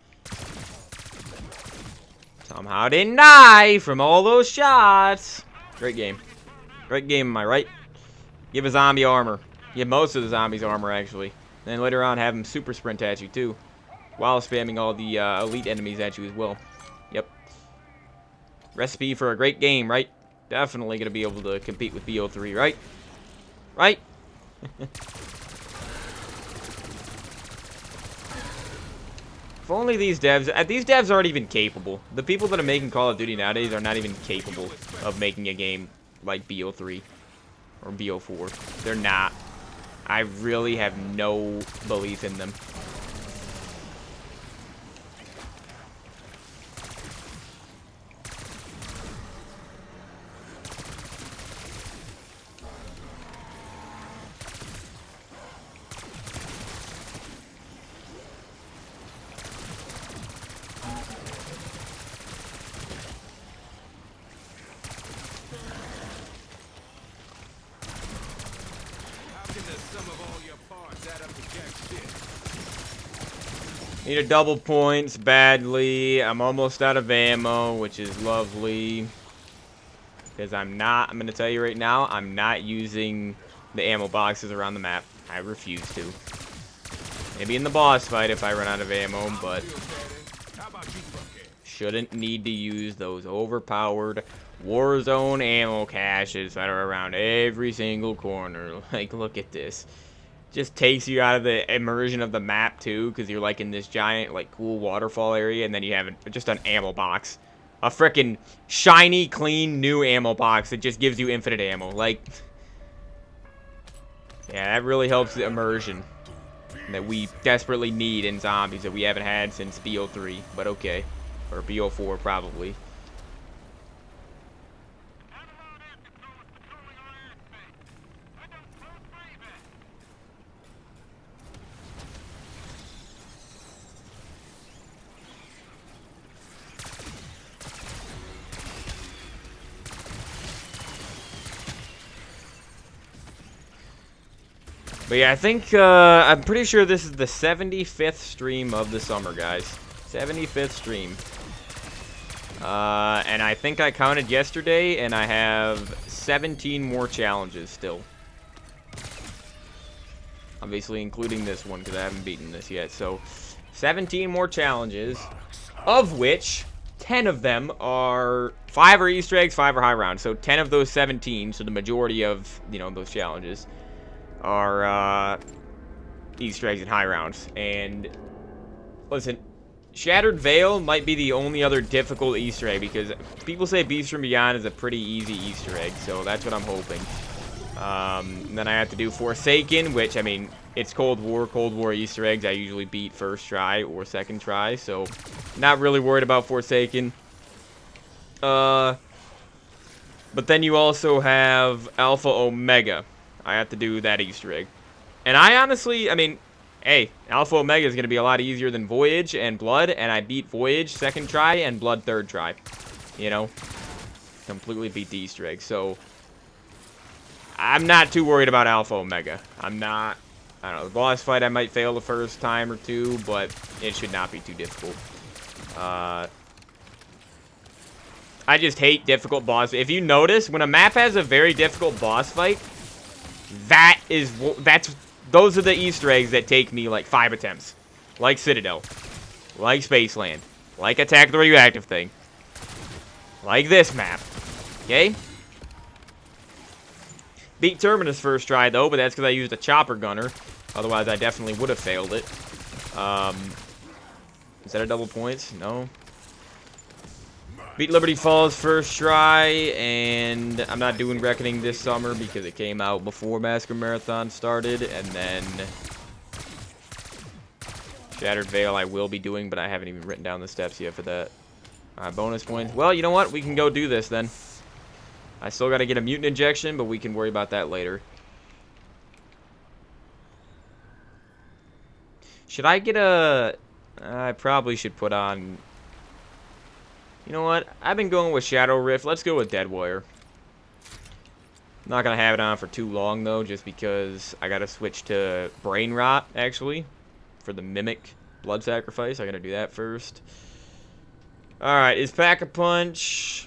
Somehow didn't die from all those shots. Great game. Great game, am I right? Give a zombie armor. Give most of the zombies armor, actually. Then later on, have them super sprint at you, too. While spamming all the elite enemies at you as well. Yep. Recipe for a great game, right? Definitely going to be able to compete with BO3, right? Right? If only these devs aren't even capable. The people that are making Call of Duty nowadays are not even capable of making a game like BO3 or BO4. They're not. I really have no belief in them. Need a double points badly. I'm almost out of ammo, which is lovely. Because I'm going to tell you right now, I'm not using the ammo boxes around the map. I refuse to. Maybe in the boss fight if I run out of ammo, but shouldn't need to use those overpowered Warzone ammo caches that are around every single corner. Like, look at this. Just takes you out of the immersion of the map too, because you're like in this giant, like, cool waterfall area, and then you have just an ammo box. A frickin' shiny, clean, new ammo box that just gives you infinite ammo. Like, yeah, that really helps the immersion that we desperately need in zombies that we haven't had since BO3, but okay. Or BO4, probably. But yeah, I think, I'm pretty sure this is the 75th stream of the summer, guys. 75th stream. And I think I counted yesterday, and I have 17 more challenges still. Obviously, including this one, because I haven't beaten this yet. So, 17 more challenges, of which 10 of them are... 5 are Easter eggs, 5 are high rounds. So 10 of those 17, so the majority of, you know, those challenges are Easter eggs and high rounds. And listen, Shattered Veil might be the only other difficult Easter egg, because people say Beast from Beyond is a pretty easy Easter egg, so that's what I'm hoping. Then I have to do Forsaken, which, I mean, it's Cold War Easter eggs I usually beat first try or second try, so not really worried about Forsaken. But then you also have Alpha Omega. I have to do that Easter egg. And I honestly, I mean, hey, Alpha Omega is going to be a lot easier than Voyage and Blood, and I beat Voyage second try and Blood third try. You know? Completely beat the Easter egg, so I'm not too worried about Alpha Omega. I'm not. I don't know, the boss fight I might fail the first time or two, but it should not be too difficult. I just hate difficult boss. If you notice, when a map has a very difficult boss fight, those are the Easter eggs that take me like 5 attempts. Like Citadel. Like Spaceland. Like Attack the Radioactive Thing. Like this map. Okay? Beat Terminus first try though, but that's because I used a chopper gunner. Otherwise, I definitely would have failed it. Is that a double points? No. Beat Liberty Falls first try, and I'm not doing Reckoning this summer because it came out before Massacre Marathon started, and then Shattered Veil I will be doing, but I haven't even written down the steps yet for that. Bonus points. Well, you know what? We can go do this then. I still got to get a mutant injection, but we can worry about that later. Should I get a... I probably should put on... You know what? I've been going with Shadow Rift. Let's go with Deadwire. I'm not going to have it on for too long, though, just because I got to switch to Brain Rot, actually, for the Mimic Blood Sacrifice. I got to do that first. Alright, is Pack-a-Punch...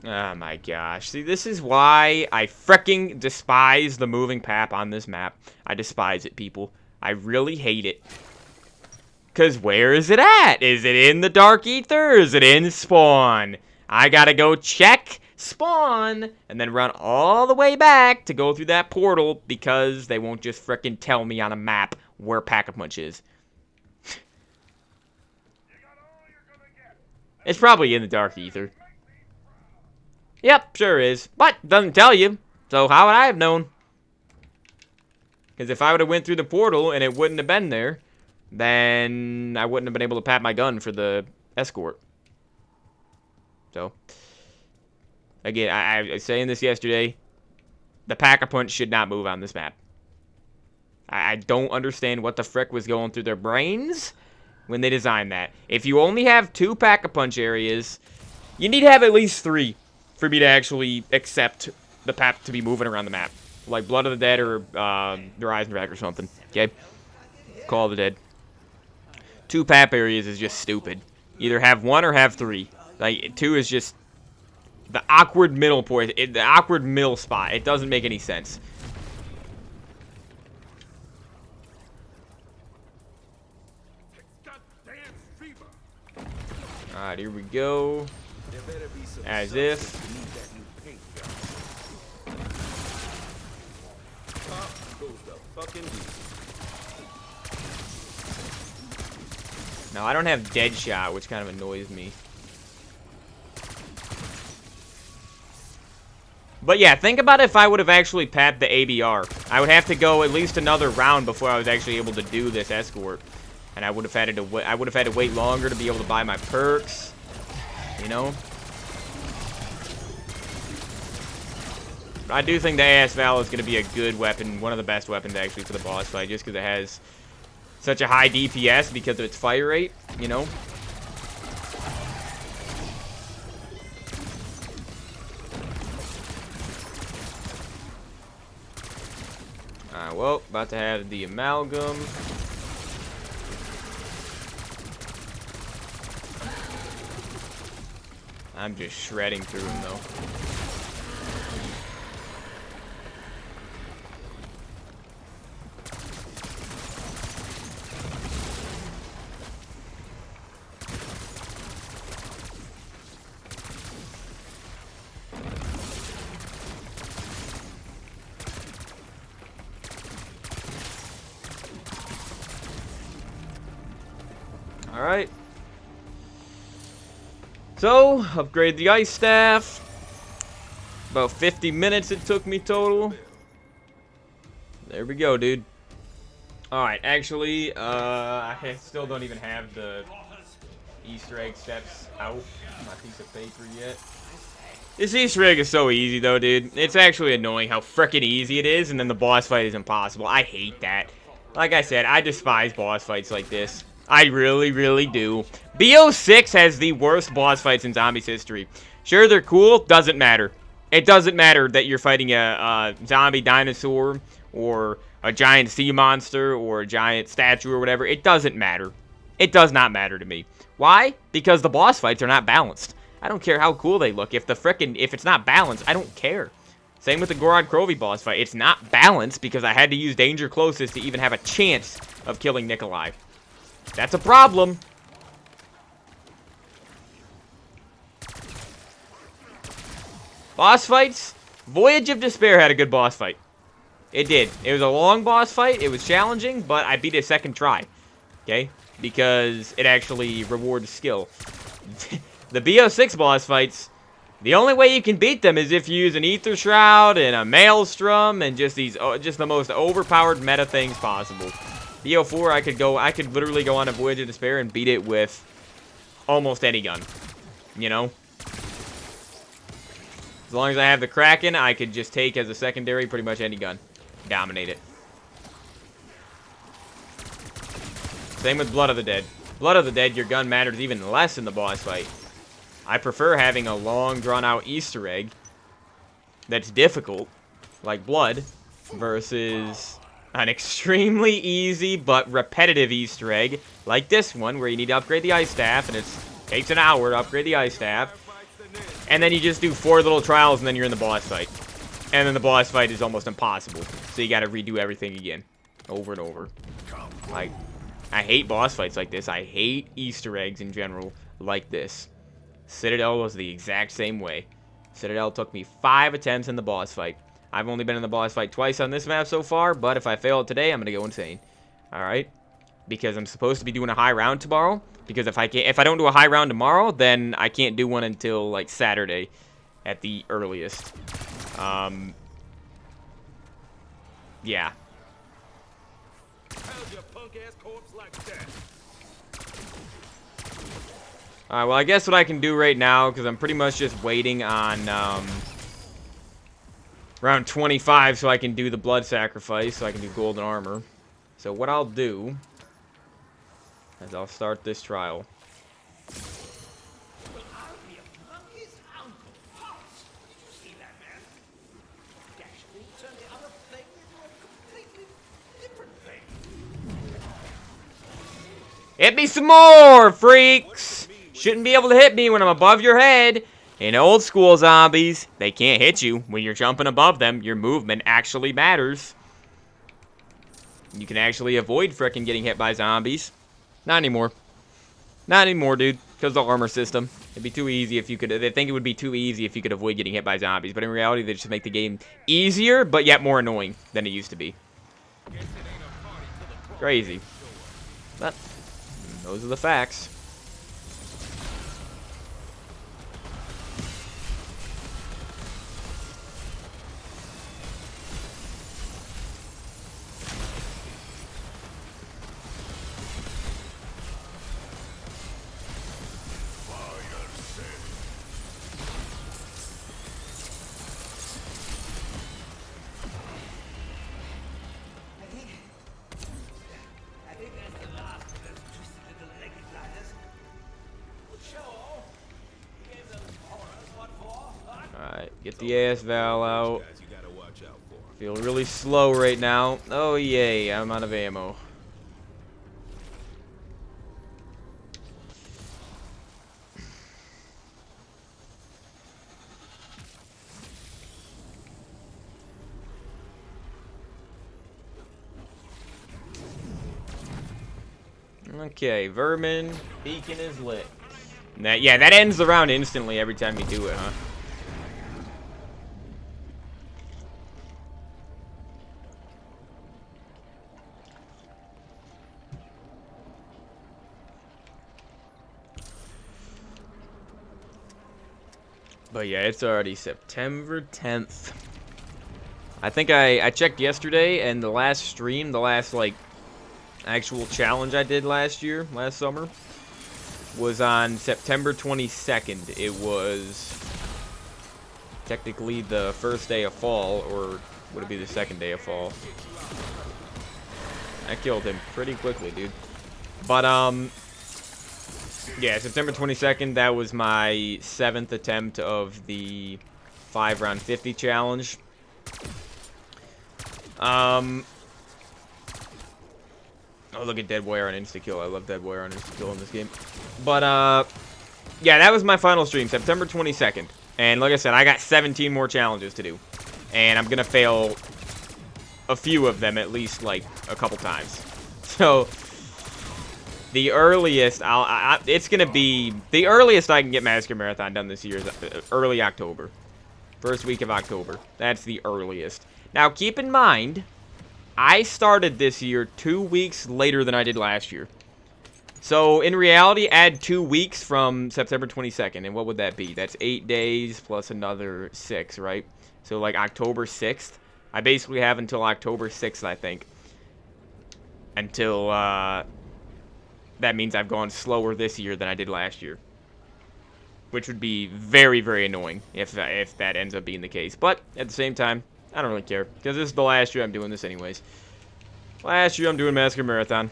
Oh my gosh. See, this is why I freaking despise the moving pap on this map. I despise it, people. I really hate it. Because where is it at? Is it in the Dark Ether? Is it in Spawn? I gotta go check Spawn and then run all the way back to go through that portal because they won't just freaking tell me on a map where Pack-a-Punch is. It's probably in the Dark Ether. Yep, sure is. But doesn't tell you. So how would I have known? Because if I would have went through the portal and it wouldn't have been there, then I wouldn't have been able to pat my gun for the escort. So, again, I was saying this yesterday. The Pack-a-Punch should not move on this map. I don't understand what the frick was going through their brains when they designed that. If you only have 2 Pack-a-Punch areas, you need to have at least 3 for me to actually accept the pap to be moving around the map. Like Blood of the Dead or Horizon Track or something. Okay? Call of the Dead. 2 pap areas is just stupid. Either have 1 or have 3. Like, 2 is just the awkward middle point. The awkward middle spot. It doesn't make any sense. Alright, here we go. As if. Now, I don't have Deadshot, which kind of annoys me. But yeah, think about if I would have actually papped the ABR. I would have to go at least another round before I was actually able to do this escort. And I would have had to wait longer to be able to buy my perks. You know? I do think the AS Val is going to be a good weapon, one of the best weapons actually for the boss fight, just because it has such a high DPS because of its fire rate, you know? Well, about to have the amalgam. I'm just shredding through them though. Alright. So, upgrade the ice staff. About 50 minutes it took me total. There we go, dude. Alright, actually, I still don't even have the Easter egg steps out my piece of paper yet. This Easter egg is so easy, though, dude. It's actually annoying how frickin' easy it is, and then the boss fight is impossible. I hate that. Like I said, I despise boss fights like this. I really, really do. BO6 has the worst boss fights in Zombies history. Sure, they're cool. Doesn't matter. It doesn't matter that you're fighting a zombie dinosaur or a giant sea monster or a giant statue or whatever. It doesn't matter. It does not matter to me. Why? Because the boss fights are not balanced. I don't care how cool they look. If it's not balanced, I don't care. Same with the Gorod Krovy boss fight. It's not balanced because I had to use danger closest to even have a chance of killing Nikolai. That's a problem. Boss fights. Voyage of Despair had a good boss fight. It did. It was a long boss fight. It was challenging, but I beat it second try. Okay? Because it actually rewards skill. The BO6 boss fights, the only way you can beat them is if you use an Ether Shroud and a Maelstrom and just the most overpowered meta things possible. BO4, I could literally go on a Voyage of Despair and beat it with almost any gun. You know? As long as I have the Kraken, I could just take as a secondary pretty much any gun. Dominate it. Same with Blood of the Dead. Blood of the Dead, your gun matters even less in the boss fight. I prefer having a long, drawn-out Easter egg that's difficult, like Blood, versus an extremely easy but repetitive Easter egg, like this one, where you need to upgrade the ice staff, and it takes an hour to upgrade the ice staff, and then you just do 4 little trials, and then you're in the boss fight. And then the boss fight is almost impossible, so you gotta redo everything again, over and over. Like, I hate boss fights like this. I hate Easter eggs in general like this. Citadel was the exact same way. Citadel took me 5 attempts in the boss fight. I've only been in the boss fight twice on this map so far, but if I fail it today, I'm gonna go insane. Alright? Because I'm supposed to be doing a high round tomorrow. Because if I don't do a high round tomorrow, then I can't do one until, like, Saturday at the earliest. Yeah. Alright, well, I guess what I can do right now, because I'm pretty much just waiting on, round 25 so I can do the blood sacrifice, so I can do golden armor. So what I'll do is I'll start this trial. Hit me some more, freaks! Shouldn't be able to hit me when I'm above your head. In old school zombies, they can't hit you. When you're jumping above them, your movement actually matters. You can actually avoid frickin' getting hit by zombies. Not anymore. Not anymore, dude. Because of the armor system. It'd be too easy if you could... They think it would be too easy if you could avoid getting hit by zombies. But in reality, they just make the game easier, but yet more annoying than it used to be. Crazy. But those are the facts. Alright, get the AS Val out. Feel really slow right now. Oh yay, I'm out of ammo. Okay, Vermin, beacon is lit. Yeah, that ends the round instantly every time you do it, huh? But yeah, it's already September 10th. I think I checked yesterday, and the last stream, the last, like, actual challenge I did last summer, was on September 22nd. It was technically the first day of fall, or would it be the second day of fall? I killed him pretty quickly, dude. But, yeah, September 22nd, that was my 7th attempt of the 5-round 50 challenge. Oh, look at Dead Warrior on insta-kill. I love Dead Warrior on insta-kill in this game. But, yeah, that was my final stream, September 22nd. And like I said, I got 17 more challenges to do. And I'm gonna fail a few of them at least, like, a couple times. So, the earliest it's gonna be the earliest I can get Massacre Marathon done this year is early October, first week of October. That's the earliest. Now keep in mind, I started this year 2 weeks later than I did last year. So in reality, add 2 weeks from September 22nd, and what would that be? That's 8 days plus another 6, right? So like October 6th. I basically have until October 6th, I think, until that means I've gone slower this year than I did last year. Which would be very, very annoying if that ends up being the case. But, at the same time, I don't really care. Because this is the last year I'm doing this anyways. Last year I'm doing Massacre Marathon.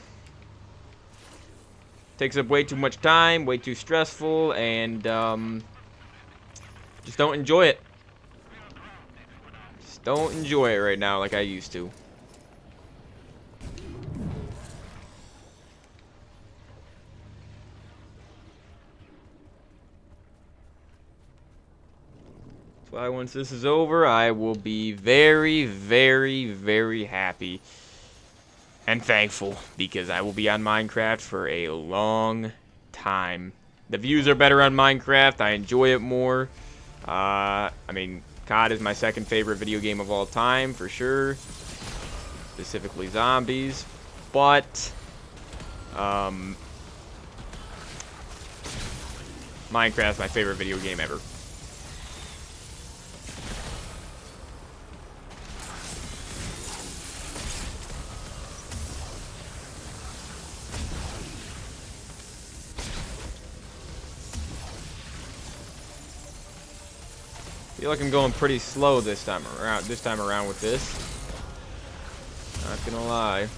Takes up way too much time, way too stressful, and, just don't enjoy it. Just don't enjoy it right now like I used to. That's why once this is over, I will be very, very, very happy and thankful, because I will be on Minecraft for a long time. The views are better on Minecraft. I enjoy it more. I mean, COD is my second favorite video game of all time, for sure. Specifically zombies. But, Minecraft's my favorite video game ever. I feel like I'm going pretty slow this time around with this. Not gonna lie.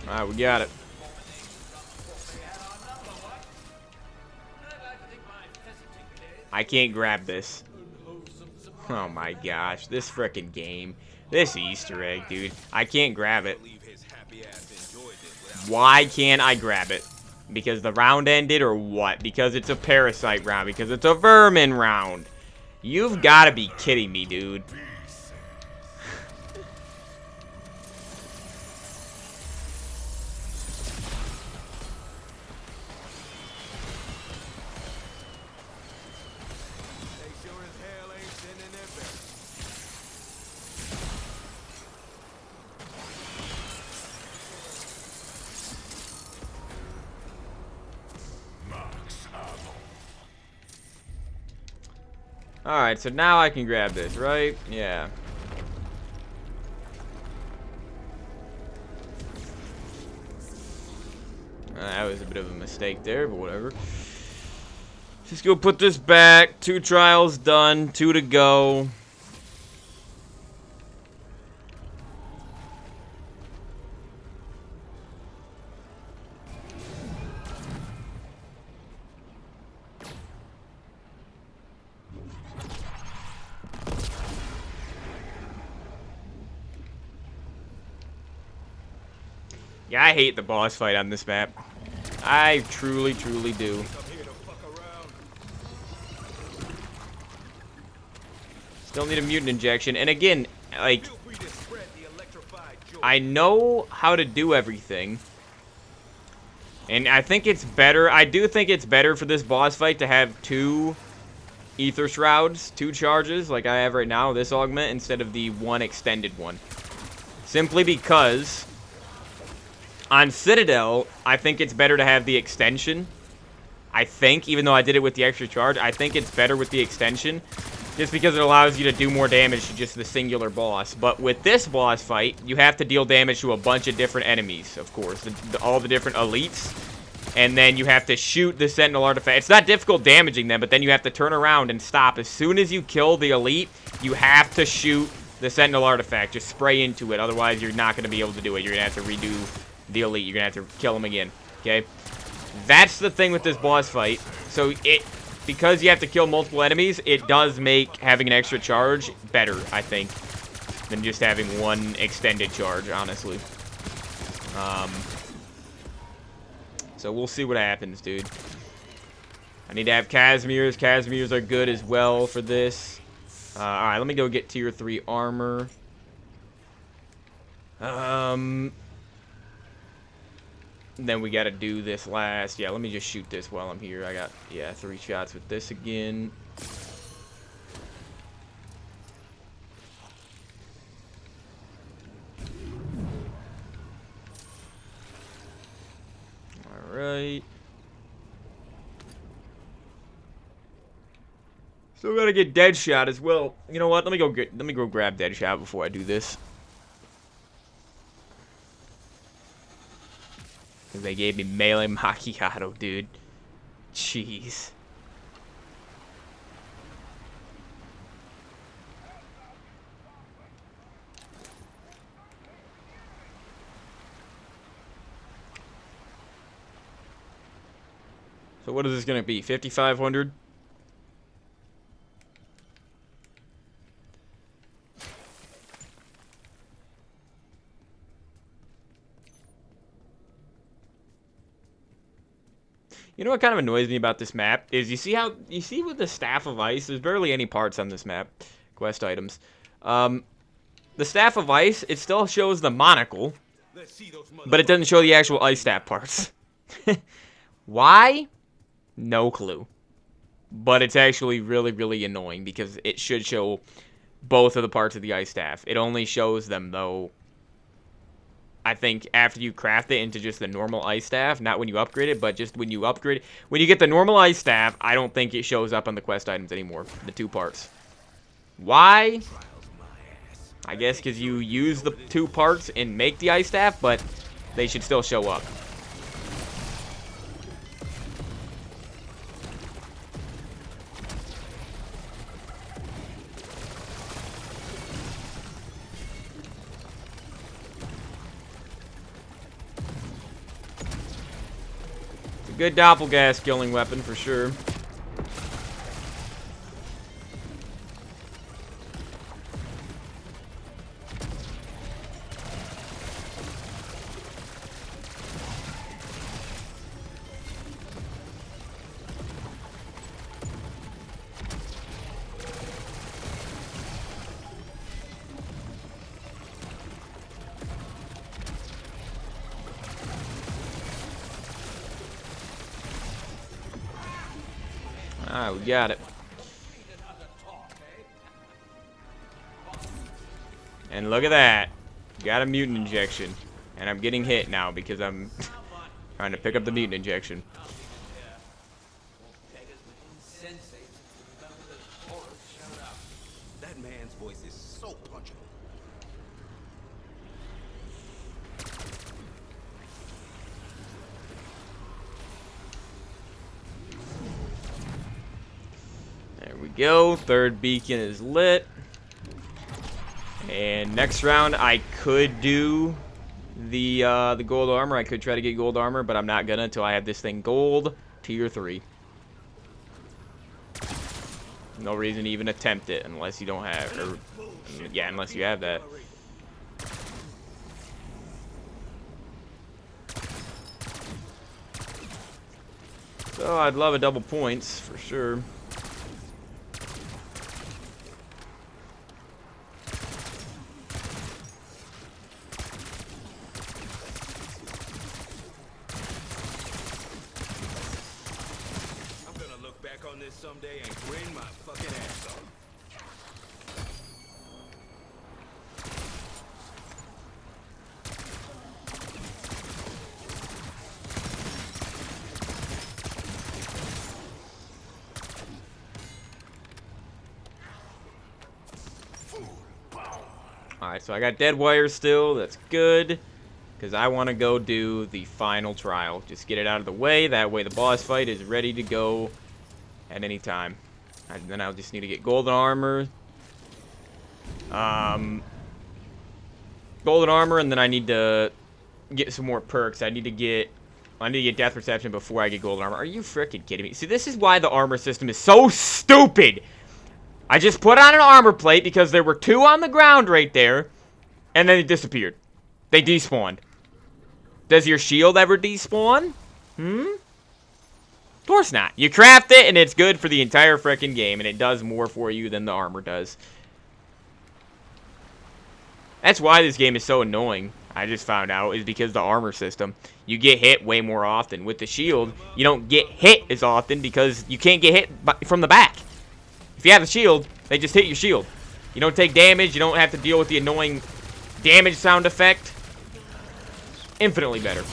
Alright, we got it. I can't grab this. Oh my gosh, this frickin' game. This Easter egg, dude. I can't grab it. Why can't I grab it? Because the round ended or what? Because it's a parasite round. Because it's a vermin round. You've got to be kidding me, dude. Alright, so now I can grab this, right? Yeah. That was a bit of a mistake there, but whatever. Just go put this back. 2 trials done. 2 to go. Yeah, I hate the boss fight on this map. I truly, truly do. Still need a mutant injection. And again, like, Feel free to spread the electrified joy. I know how to do everything. And I think it's better. I do think it's better for this boss fight to have 2 Ether Shrouds, 2 charges, like I have right now, this augment, instead of the 1 extended one. Simply because on Citadel, I think it's better to have the extension. I think, even though I did it with the extra charge, I think it's better with the extension. Just because it allows you to do more damage to just the singular boss. But with this boss fight, you have to deal damage to a bunch of different enemies, of course. All the different elites. And then you have to shoot the Sentinel artifact. It's not difficult damaging them, but then you have to turn around and stop. As soon as you kill the elite, you have to shoot the Sentinel artifact. Just spray into it. Otherwise, you're not going to be able to do it. You're going to have to redo the elite. You're going to have to kill them again. Okay? That's the thing with this boss fight. So, because you have to kill multiple enemies, it does make having an extra charge better, I think, than just having 1 extended charge, honestly. So we'll see what happens, dude. I need to have Casimirs. Casimirs are good as well for this. Alright, let me go get tier 3 armor. Then we gotta do this last. Yeah, let me just shoot this while I'm here. I got, 3 shots with this again. Alright. Still gotta get Deadshot as well. You know what? Let me go grab Deadshot before I do this. Because they gave me melee macchiato, dude. Jeez. So what is this gonna be? 5,500? You know what kind of annoys me about this map is you see with the Staff of Ice, there's barely any parts on this map, quest items. The Staff of Ice, it still shows the monocle, but it doesn't show the actual ice staff parts. Why? No clue. But it's actually really, really annoying because it should show both of the parts of the ice staff. It only shows them, though, I think after you craft it into just the normal ice staff, not when you upgrade it, but just when you upgrade it. When you get the normal ice staff, I don't think it shows up on the quest items anymore, the 2 parts. Why? I guess because you use the 2 parts and make the ice staff, but they should still show up. Good doppelgas killing weapon for sure. Alright, we got it. And look at that. Got a mutant injection. And I'm getting hit now because I'm trying to pick up the mutant injection. That man's voice is so punchable. There we go. 3rd beacon is lit. And next round, I could do the gold armor. I could try to get gold armor, but I'm not gonna until I have this thing gold tier 3. No reason to even attempt it unless you don't have, or yeah, unless you have that. So I'd love a double points for sure. this someday and grin my fucking ass off. Alright, so I got dead wires still. That's good. Because I want to go do the final trial. Just get it out of the way. That way the boss fight is ready to go at any time. And then I'll just need to get golden armor. Golden armor, and then I need to get some more perks. I need to get death perception before I get golden armor. Are you freaking kidding me? See, this is why the armor system is so stupid. I just put on an armor plate because there were 2 on the ground right there, and then it disappeared. They despawned. Does your shield ever despawn? Of course not. You craft it, and it's good for the entire freaking game, and it does more for you than the armor does. That's why this game is so annoying, I just found out, is because the armor system. You get hit way more often. With the shield, you don't get hit as often because you can't get hit from the back. If you have the shield, they just hit your shield. You don't take damage. You don't have to deal with the annoying damage sound effect. Infinitely better.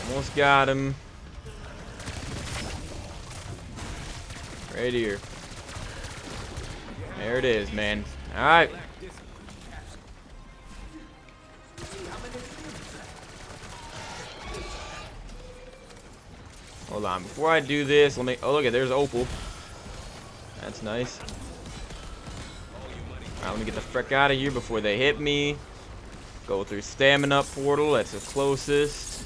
Almost got him. Right here. There it is, man. Alright. Hold on. Before I do this, let me... Oh, look at there's Opal. That's nice. Alright, let me get the frick out of here before they hit me. Go through stamina portal. That's the closest.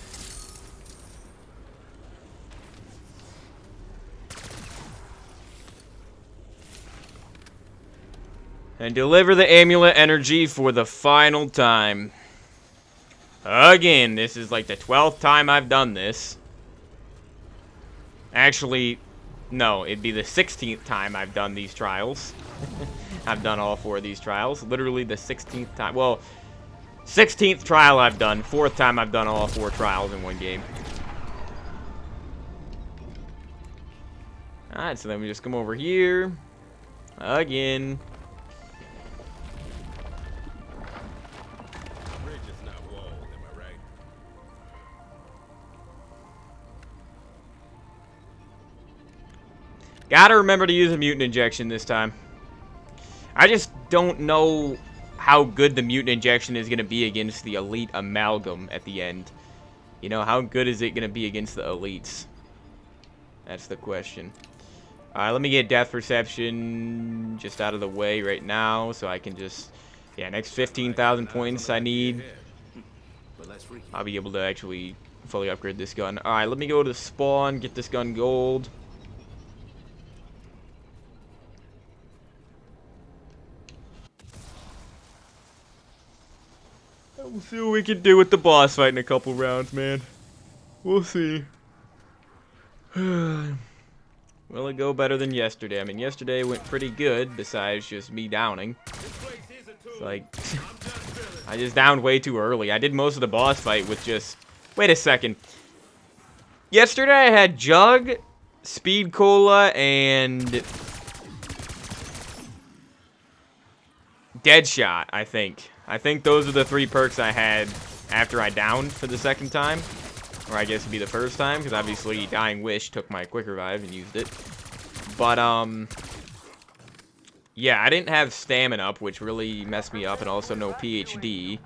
And deliver the amulet energy for the final time. Again, this is like the 12th time I've done this. Actually, no, it'd be the 16th time I've done these trials. I've done all 4 of these trials. Literally the 16th time. Well, 16th trial I've done. 4th time I've done all 4 trials in one game. Alright, so then we just come over here. Again. Gotta remember to use a mutant injection this time. I just don't know how good the mutant injection is going to be against the elite amalgam at the end. You know, how good is it going to be against the elites? That's the question. Alright, let me get death perception just out of the way right now so I can just... Yeah, next 15,000 points I need. I'll be able to actually fully upgrade this gun. Alright, let me go to spawn, get this gun gold. We'll see what we can do with the boss fight in a couple rounds, man. We'll see. Will it go better than yesterday? I mean, yesterday went pretty good, besides just me downing. It's like, I just downed way too early. I did most of the boss fight with just... Wait a second. Yesterday I had Jug, Speed Cola, and... Deadshot, I think. I think those are the 3 perks I had after I downed for the second time. Or I guess it'd be the first time, because obviously Dying Wish took my quick revive and used it. But, yeah, I didn't have stamina up, which really messed me up, and also no PhD.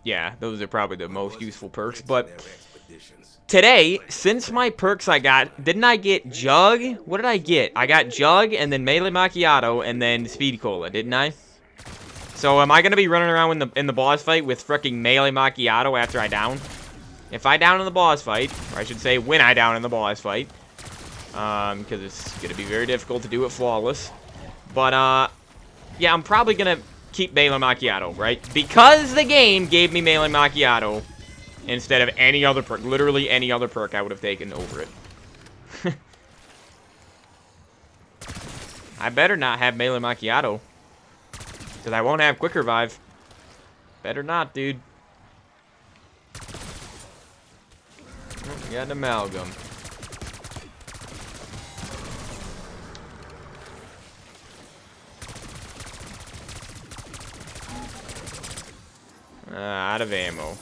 Yeah, those are probably the most useful perks, but... Today, since my perks I got, didn't I get Jug? What did I get? I got Jug, and then Melee Macchiato, and then Speed Cola, didn't I? So am I going to be running around in the boss fight with fricking Melee Macchiato after I down? If I down in the boss fight, or I should say when I down in the boss fight, because it's going to be very difficult to do it flawless. But, yeah, I'm probably going to keep Melee Macchiato, right? Because the game gave me Melee Macchiato. instead of any other perk. Literally any other perk I would have taken over it. I better not have melee macchiato, because I won't have quick revive. Better not, dude. Oh, got an amalgam. Out of ammo.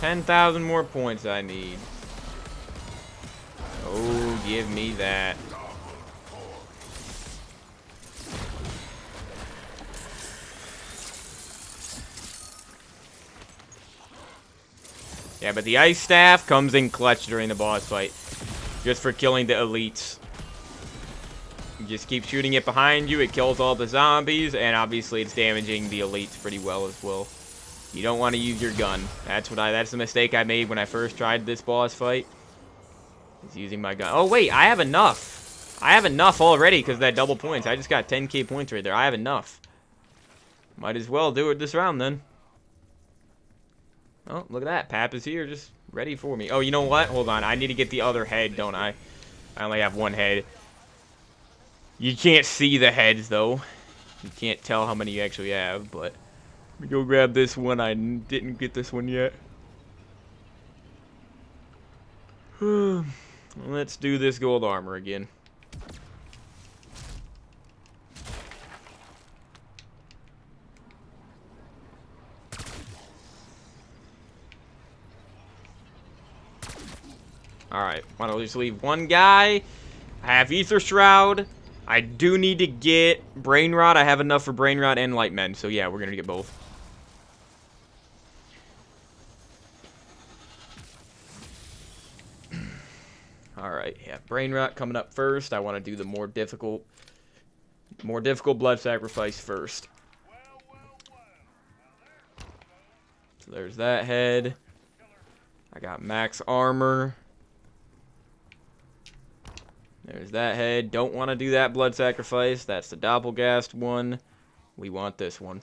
10,000 more points I need. Oh, give me that. Yeah, but the ice staff comes in clutch during the boss fight. Just for killing the elites. You just keep shooting it behind you, it kills all the zombies, and obviously it's damaging the elites pretty well as well. You don't want to use your gun. That's the mistake I made when I first tried this boss fight. Is using my gun. Oh wait, I have enough. I have enough already because of that double points. I just got 10k points right there. I have enough. Might as well do it this round then. Oh, look at that. Pap is here, just ready for me. Oh, you know what? Hold on. I need to get the other head, don't I? I only have one head. You can't see the heads, though. You can't tell how many you actually have, but... Let me go grab this one. I didn't get this one yet. Let's do this gold armor again. Alright, why don't we just leave one guy? I have Ether Shroud. I do need to get Brain Rot. I have enough for Brain Rot and Light Men, so yeah, we're gonna get both. Alright, yeah, Brain Rot coming up first. I want to do the more difficult blood sacrifice first. So there's that head. I got max armor. There's that head. Don't want to do that blood sacrifice. That's the Doppelgast one. We want this one.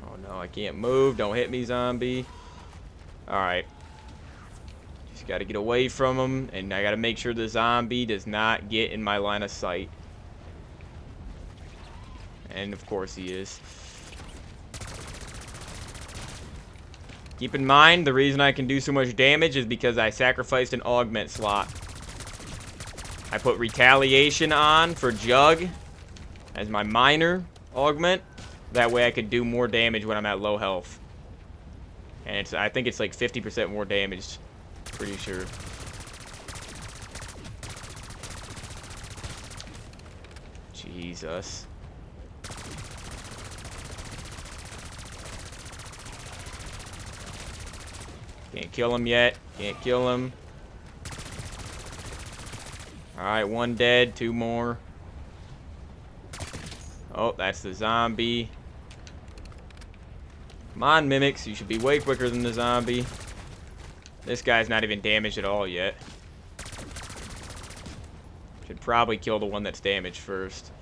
Oh no, I can't move. Don't hit me, zombie. Alright. Just gotta get away from him. And I gotta make sure the zombie does not get in my line of sight. And of course he is. Keep in mind, the reason I can do so much damage is because I sacrificed an augment slot. I put retaliation on for Jug as my minor augment. That way I could do more damage when I'm at low health. And I think it's like 50% more damage. Pretty sure. Jesus. Can't kill him yet. Can't kill him. Alright, one dead. Two more. Oh, that's the zombie. Come on, Mimics. You should be way quicker than the zombie. This guy's not even damaged at all yet. Should probably kill the one that's damaged first.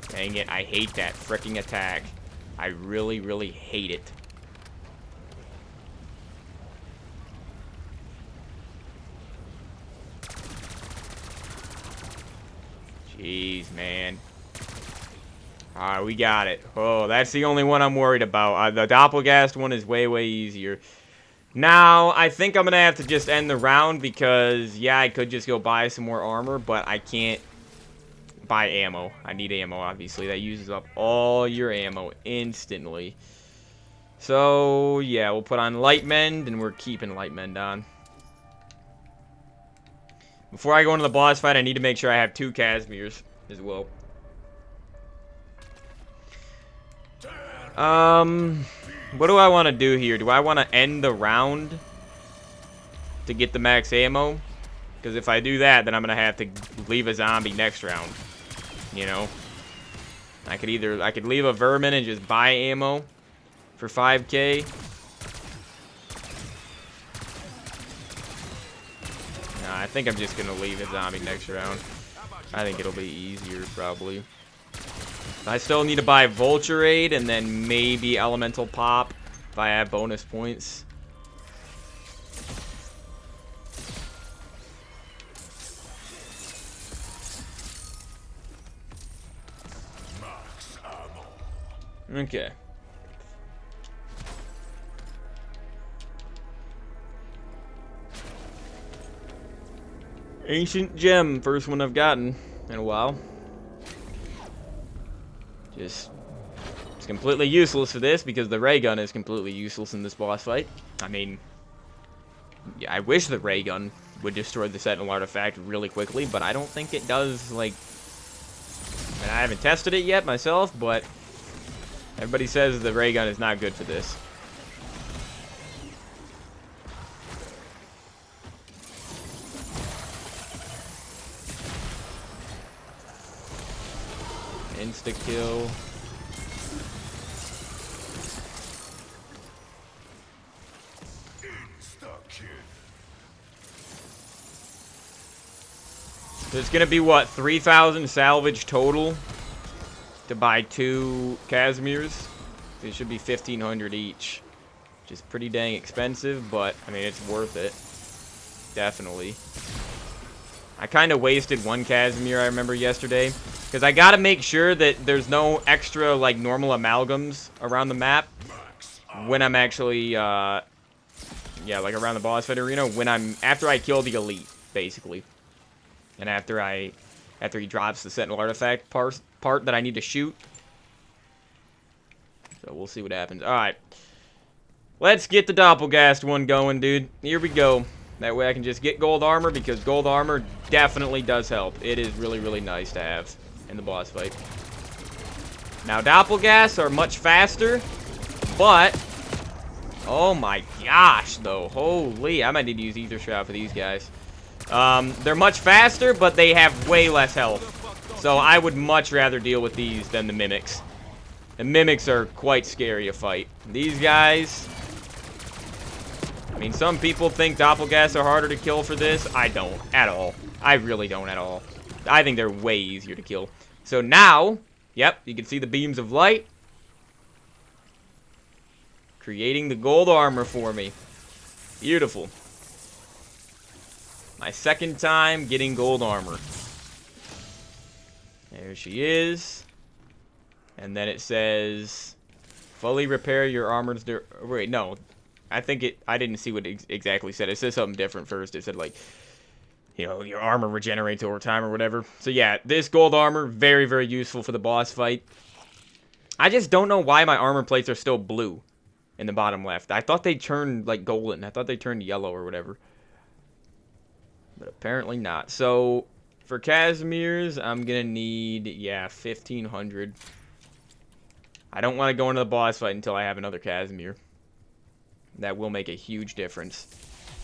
Dang it, I hate that fricking attack. I really, really hate it. Jeez, man. Alright, we got it. Oh, that's the only one I'm worried about. The Doppelgast one is way, way easier. Now, I think I'm going to have to just end the round because, yeah, I could just go buy some more armor, but I can't buy ammo. I need ammo, obviously. That uses up all your ammo instantly. So, yeah, we'll put on Light Mend, and we're keeping Light Mend on. Before I go into the boss fight, I need to make sure I have 2 Casimirs as well. What do I want to do here? Do I want to end the round to get the max ammo? Because if I do that, then I'm going to have to leave a zombie next round. You know? I could leave a vermin and just buy ammo for 5K. Nah, I think I'm just gonna leave a zombie next round. I think it'll be easier probably. I still need to buy Vulture Aid and then maybe Elemental Pop if I have bonus points. Okay. Ancient Gem, first one I've gotten in a while. It's completely useless for this because the ray gun is completely useless in this boss fight. I mean, yeah, I wish the ray gun would destroy the Sentinel artifact really quickly, but I don't think it does. Like, and I haven't tested it yet myself, but everybody says the ray gun is not good for this. Insta-kill. So it's gonna be what, 3,000 salvage total to buy 2 Casimirs. It should be 1,500 each, which is pretty dang expensive, but I mean it's worth it. Definitely. I kind of wasted 1 Casimir, I remember yesterday, because I gotta make sure that there's no extra like normal amalgams around the map when I'm actually yeah, like around the boss fight arena when after I kill the elite, basically. And after he drops the Sentinel artifact part that I need to shoot. So we'll see what happens. Alright. Let's get the Doppelgast one going, dude. Here we go. That way I can just get gold armor, because gold armor definitely does help. It is really, really nice to have in the boss fight. Now, Doppelgasts are much faster, but oh my gosh, though. Holy, I might need to use Ether Shroud for these guys. They're much faster, but they have way less health. So I would much rather deal with these than the Mimics. The Mimics are quite scary to fight. These guys, I mean, some people think Doppelgasts are harder to kill for this. I don't at all. I really don't at all. I think they're way easier to kill. So now, yep, you can see the beams of light creating the gold armor for me. Beautiful. My second time getting gold armor. There she is. And then it says, fully repair your armor's... Wait, no. I didn't see what it exactly said. It says something different first. It said, like, you know, your armor regenerates over time or whatever. So, yeah, this gold armor, very, very useful for the boss fight. I just don't know why my armor plates are still blue in the bottom left. I thought they turned, like, golden. I thought they turned yellow or whatever. But apparently not. So, for Casimirs, I'm going to need, yeah, 1,500. I don't want to go into the boss fight until I have another Casimir. That will make a huge difference.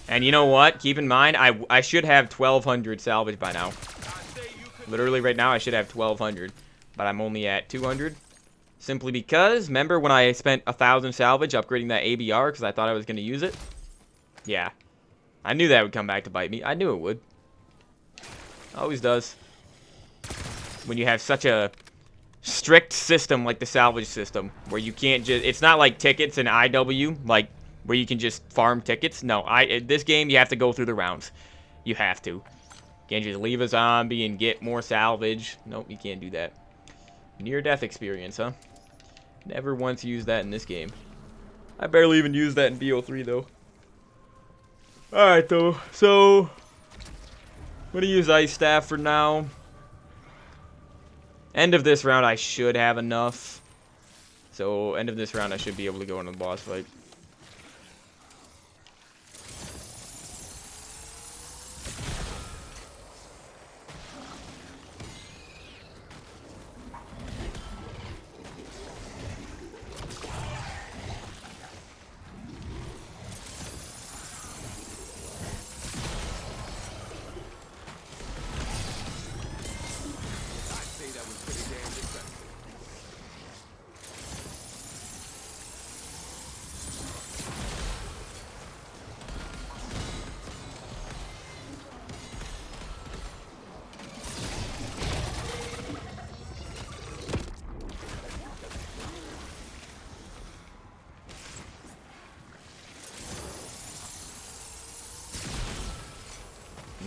And you know what? Keep in mind, I should have 1,200 salvage by now. Literally right now, I should have 1,200. But I'm only at 200. Simply because, remember when I spent 1,000 salvage upgrading that ABR because I thought I was going to use it? Yeah. I knew that would come back to bite me. I knew it would. Always does. When you have such a strict system like the salvage system, where you can't just... It's not like tickets in IW, like, where you can just farm tickets. No, this game, you have to go through the rounds. You have to. You can't just leave a zombie and get more salvage. Nope, you can't do that. Near-death experience, huh? Never once used that in this game. I barely even used that in BO3, though. Alright, though. So, I'm going to use Ice Staff for now. End of this round, I should have enough. So, end of this round, I should be able to go into the boss fight.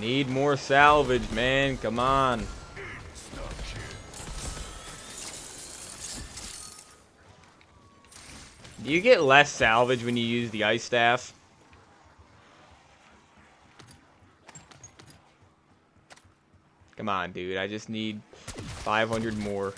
Need more salvage, man. Come on. Do you get less salvage when you use the ice staff? Come on, dude. I just need 500 more.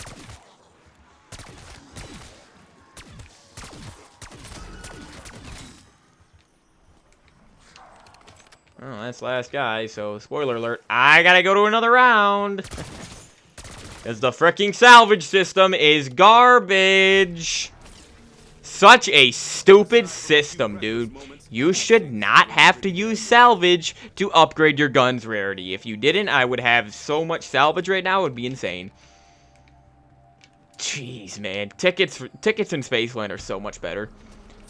Oh, that's the last guy, so spoiler alert. I gotta go to another round. Because the freaking salvage system is garbage. Such a stupid system, dude. You should not have to use salvage to upgrade your gun's rarity. If you didn't, I would have so much salvage right now, it would be insane. Jeez, man. Tickets in Spaceland are so much better.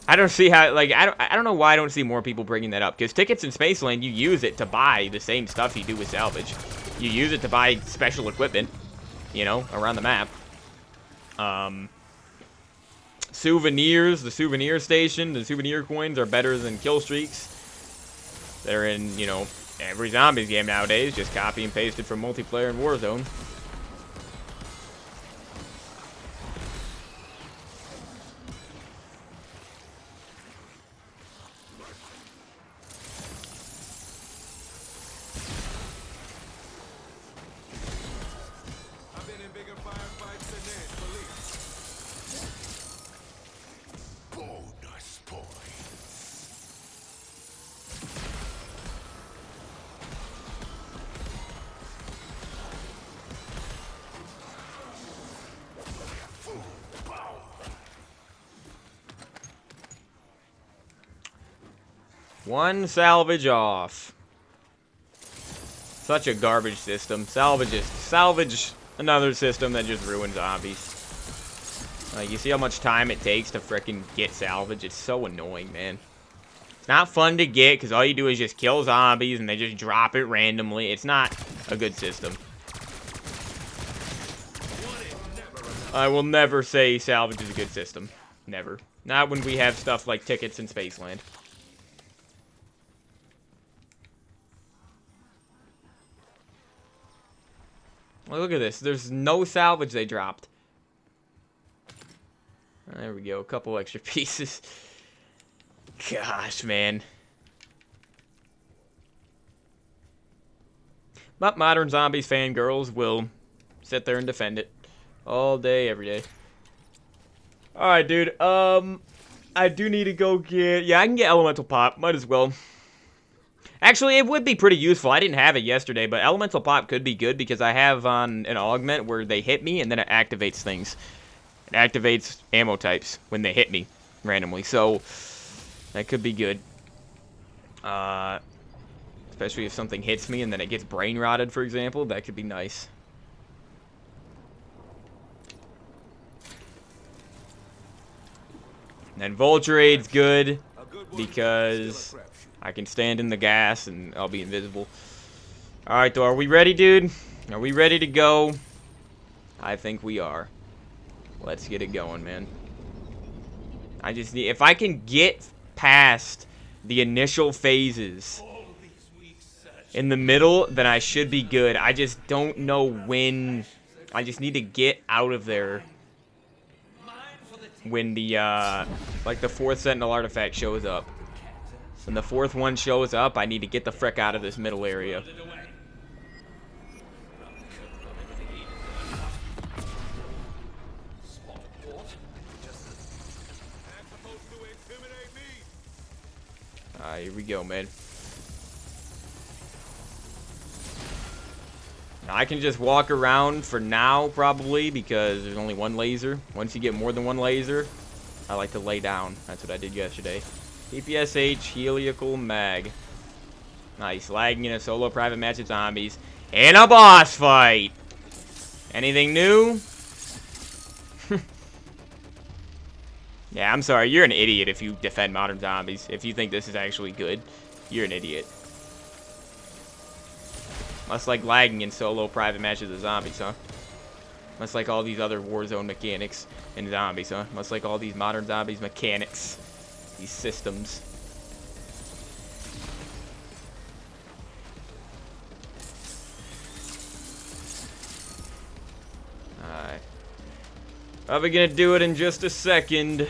I don't see how, like, I don't know why I don't see more people bringing that up. Because tickets in Spaceland, you use it to buy the same stuff you do with salvage. You use it to buy special equipment, you know, around the map. Souvenirs, the souvenir station, the souvenir coins are better than kill streaks. They're in, you know, every zombies game nowadays. Just copy and paste it from multiplayer and Warzone. One salvage off. Such a garbage system. Salvage another system that just ruins zombies. Like, you see how much time it takes to frickin' get salvage? It's so annoying, man. It's not fun to get, because all you do is just kill zombies, and they just drop it randomly. It's not a good system. I will never say salvage is a good system. Never. Not when we have stuff like tickets in Spaceland. Well, look at this. There's no salvage they dropped. There we go. A couple extra pieces. Gosh, man. But Modern Zombies fangirls will sit there and defend it. All day, every day. Alright, dude. I do need to go get... Yeah, I can get Elemental Pop. Might as well. Actually, it would be pretty useful. I didn't have it yesterday, but Elemental Pop could be good because I have on an augment where they hit me and then it activates things. It activates ammo types when they hit me randomly, so that could be good. Especially if something hits me and then it gets brain rotted, for example, that could be nice. And then Vulture Aid's good because I can stand in the gas and I'll be invisible. Alright, though, are we ready, dude? Are we ready to go? I think we are. Let's get it going, man. I just need... If I can get past the initial phases in the middle, then I should be good. I just don't know when... I just need to get out of there when the, like, the 4th Sentinel artifact shows up. When the 4th one shows up, I need to get the frick out of this middle area. Alright, here we go, man. Now, I can just walk around for now, probably, because there's only one laser. Once you get more than one laser, I like to lay down. That's what I did yesterday. PPSH, helical mag. Nice. Lagging in a solo private match of zombies. In a boss fight! Anything new? Yeah, I'm sorry. You're an idiot if you defend Modern Zombies. If you think this is actually good, you're an idiot. Must like lagging in solo private matches of zombies, huh? Must like all these other Warzone mechanics in zombies, huh? Must like all these Modern Zombies mechanics. These systems. Probably gonna do it in just a second.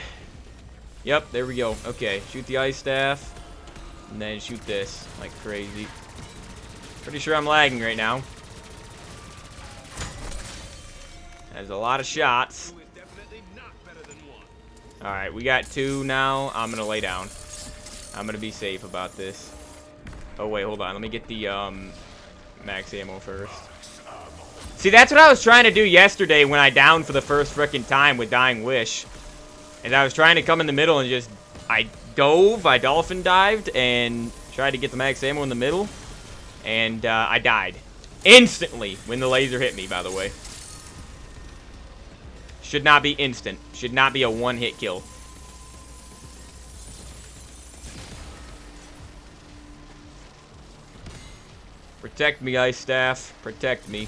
Yep, there we go. Okay, shoot the ice staff. And then shoot this like crazy. Pretty sure I'm lagging right now. There's a lot of shots. Alright, we got 2 now. I'm gonna lay down. I'm gonna be safe about this. Oh, wait, hold on. Let me get the max ammo first. See, that's what I was trying to do yesterday when I downed for the first frickin' time with Dying Wish. And I was trying to come in the middle and just... I dolphin dived, and tried to get the max ammo in the middle. And I died. Instantly when the laser hit me, by the way. Should not be instant. Should not be a one-hit kill. Protect me, ice staff. Protect me.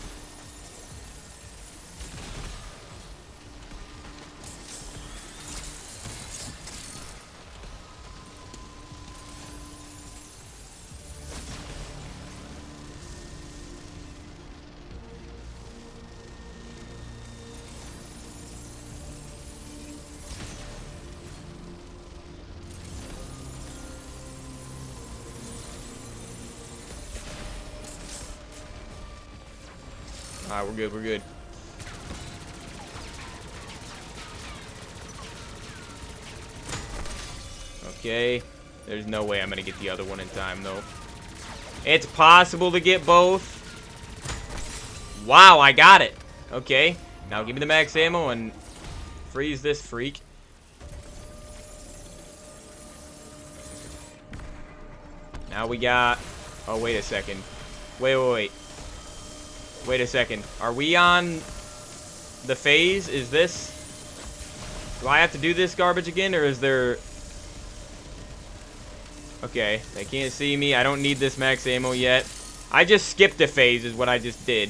Alright, we're good, we're good. Okay. There's no way I'm gonna get the other one in time, though. It's possible to get both. Wow, I got it. Okay. Now give me the max ammo and freeze this freak. Now we got... Oh, wait a second. Wait. Wait a second. Are we on the phase? Is this... Do I have to do this garbage again, or is there... Okay, they can't see me. I don't need this max ammo yet. I just skipped a phase is what I just did.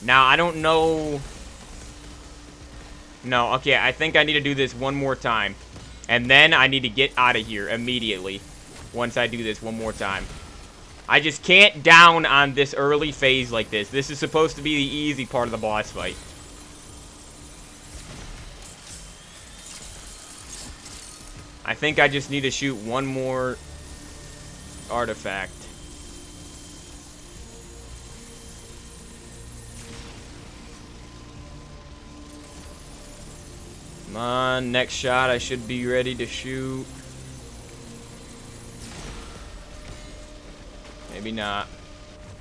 Now, I don't know... No, okay, I think I need to do this one more time. And then I need to get out of here immediately. Once I do this one more time. I just can't down on this early phase like this. This is supposed to be the easy part of the boss fight. I think I just need to shoot one more artifact. Come on, next shot I should be ready to shoot. Maybe not.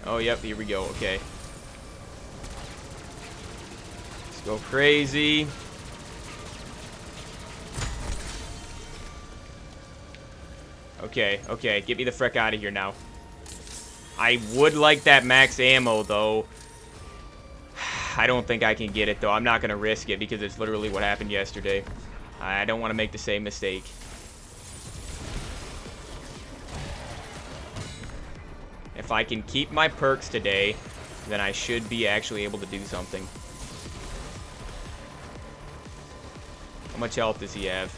Oh, yep, here we go. Okay. Let's go crazy. Okay, get me the frick out of here now. I would like that max ammo, though. I don't think I can get it, though. I'm not going to risk it because it's literally what happened yesterday. I don't want to make the same mistake. If I can keep my perks today, then I should be actually able to do something. How much health does he have?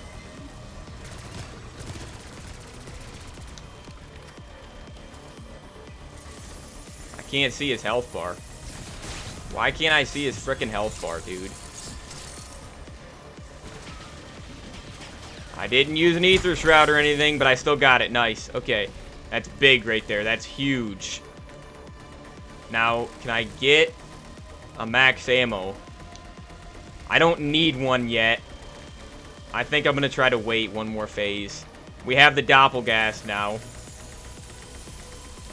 I can't see his health bar. Why can't I see his frickin' health bar, dude? I didn't use an ether shroud or anything, but I still got it. Nice. Okay. That's big right there. That's huge. Now, can I get a max ammo? I don't need one yet. I think I'm going to try to wait one more phase. We have the doppelgas now.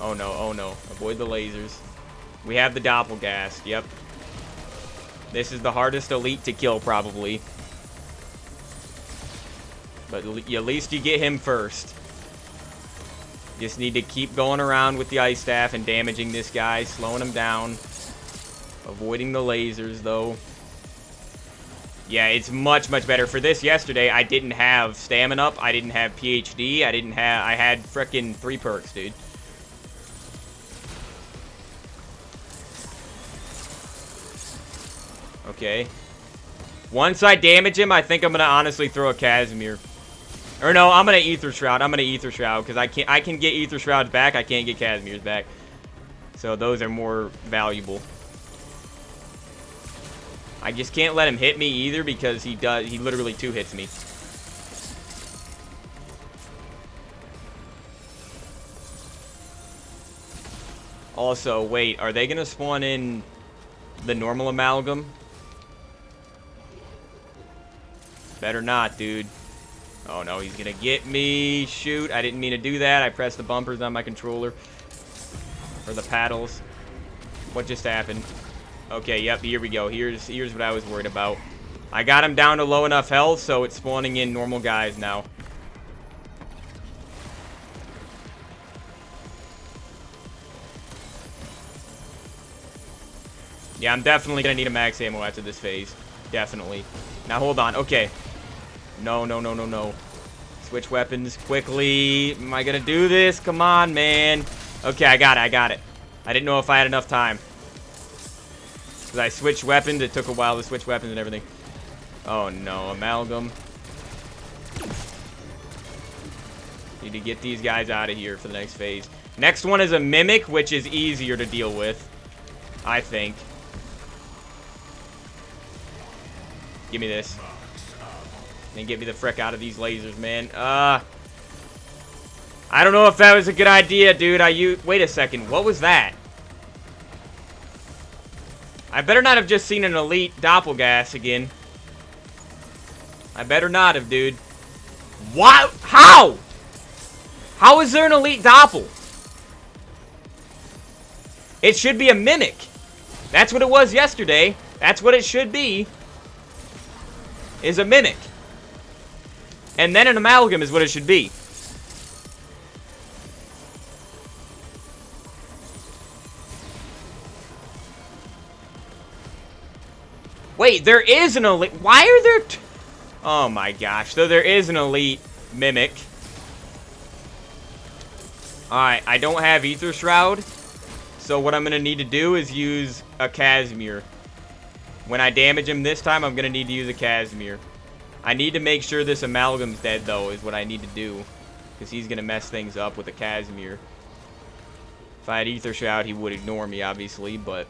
Oh no, oh no. Avoid the lasers. We have the doppelgas. Yep. This is the hardest elite to kill, probably. But at least you get him first. Just need to keep going around with the ice staff and damaging this guy, slowing him down. Avoiding the lasers, though. Yeah, it's much, much better. For this yesterday, I didn't have stamina up. I didn't have PhD. I had frickin' 3 perks, dude. Okay. Once I damage him, I think I'm gonna honestly throw a Casimir. Or no, I'm gonna Ether Shroud. I'm gonna Ether Shroud because I can get Ether Shrouds back. I can't get Casimir's back. So those are more valuable. I just can't let him hit me either because he literally 2 hits me. Also, wait, are they gonna spawn in the normal amalgam? Better not, dude. Oh no, he's gonna get me. Shoot, I didn't mean to do that. I pressed the bumpers on my controller. Or the paddles. What just happened? Okay, yep, here we go. Here's what I was worried about. I got him down to low enough health, so it's spawning in normal guys now. Yeah, I'm definitely gonna need a max ammo after this phase. Definitely. Now, hold on. Okay. No, no, no, no, no. Switch weapons quickly. Am I gonna do this? Come on, man. Okay, I got it. I got it. I didn't know if I had enough time. Because I switched weapons. It took a while to switch weapons and everything. Oh, no. Amalgam. Need to get these guys out of here for the next phase. Next one is a Mimic, which is easier to deal with. I think. Give me this. And get me the frick out of these lasers, man. I don't know if that was a good idea, dude. Wait a second. What was that? I better not have just seen an elite doppelgas again. I better not have, dude. What? How? How is there an elite doppel? It should be a Mimic. That's what it was yesterday. That's what it should be. Is a Mimic. And then an amalgam is what it should be. Wait, there is an elite. Why are there... Oh my gosh. So there is an elite Mimic. Alright, I don't have Ether Shroud. So what I'm going to need to do is use a Casimir. When I damage him this time, I'm going to need to use a Casimir. I need to make sure this amalgam's dead, though, is what I need to do. Because he's going to mess things up with a Casimir. If I had Ether Shroud, he would ignore me, obviously, but...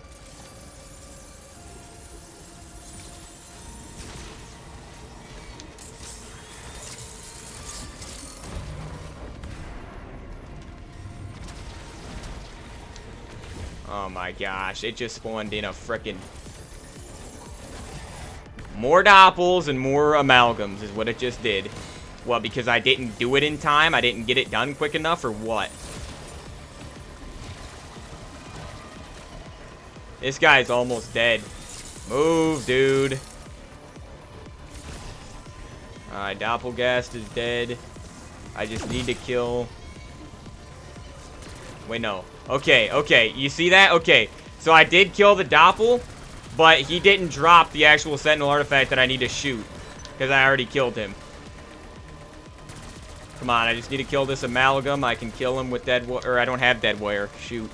Oh my gosh, it just spawned in a frickin'... More doppels and more amalgams is what it just did. Well, because I didn't do it in time? I didn't get it done quick enough, or what? This guy's almost dead. Move, dude. Alright, Doppelgast is dead. I just need to kill... Wait, no. Okay, okay. You see that? Okay. So I did kill the Doppel, but he didn't drop the actual Sentinel artifact that I need to shoot. Because I already killed him. Come on, I just need to kill this amalgam. I can kill him with dead wire. Or I don't have dead wire. Shoot.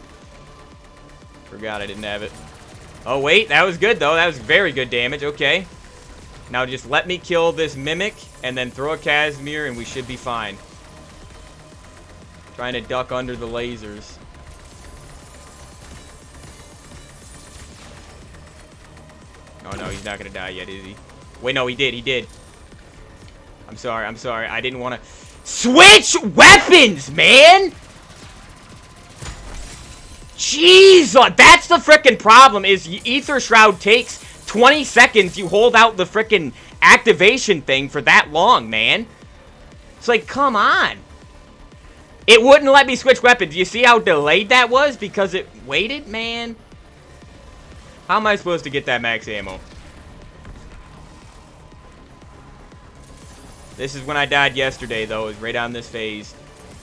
Forgot I didn't have it. Oh, wait. That was good, though. That was very good damage. Okay. Now just let me kill this Mimic, and then throw a Casimir, and we should be fine. Trying to duck under the lasers. Oh, no, he's not going to die yet, is he? Wait, no, he did. He did. I'm sorry. I'm sorry. I didn't want to... Switch weapons, man! Jeez, that's the frickin' problem, is Ether Shroud takes 20 seconds. You hold out the frickin' activation thing for that long, man. It's like, come on. It wouldn't let me switch weapons. You see how delayed that was? Because it waited, man. How am I supposed to get that max ammo? This is when I died yesterday, though. It was right on this phase.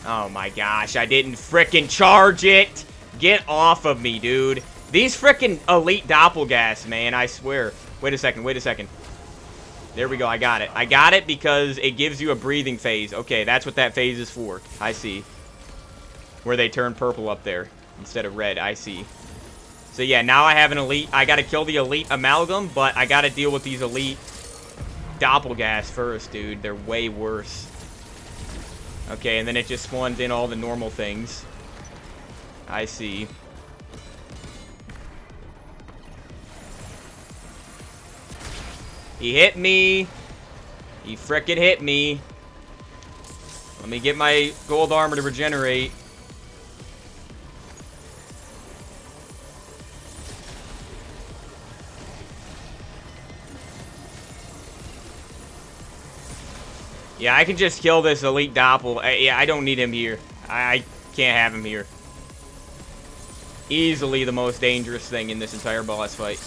Oh, my gosh. I didn't frickin' charge it. Get off of me, dude. These frickin' elite doppelgas, man. I swear. Wait a second. Wait a second. There we go. I got it. I got it because it gives you a breathing phase. Okay, that's what that phase is for. I see. Where they turn purple up there instead of red. I see. So, yeah, now I have an elite. I got to kill the elite amalgam, but I got to deal with these elite doppelgas first, dude. They're way worse. Okay, and then it just spawns in all the normal things. I see. He hit me. He frickin' hit me. Let me get my gold armor to regenerate. Yeah, I can just kill this elite doppel. Yeah, I don't need him here. I can't have him here. Easily the most dangerous thing in this entire boss fight.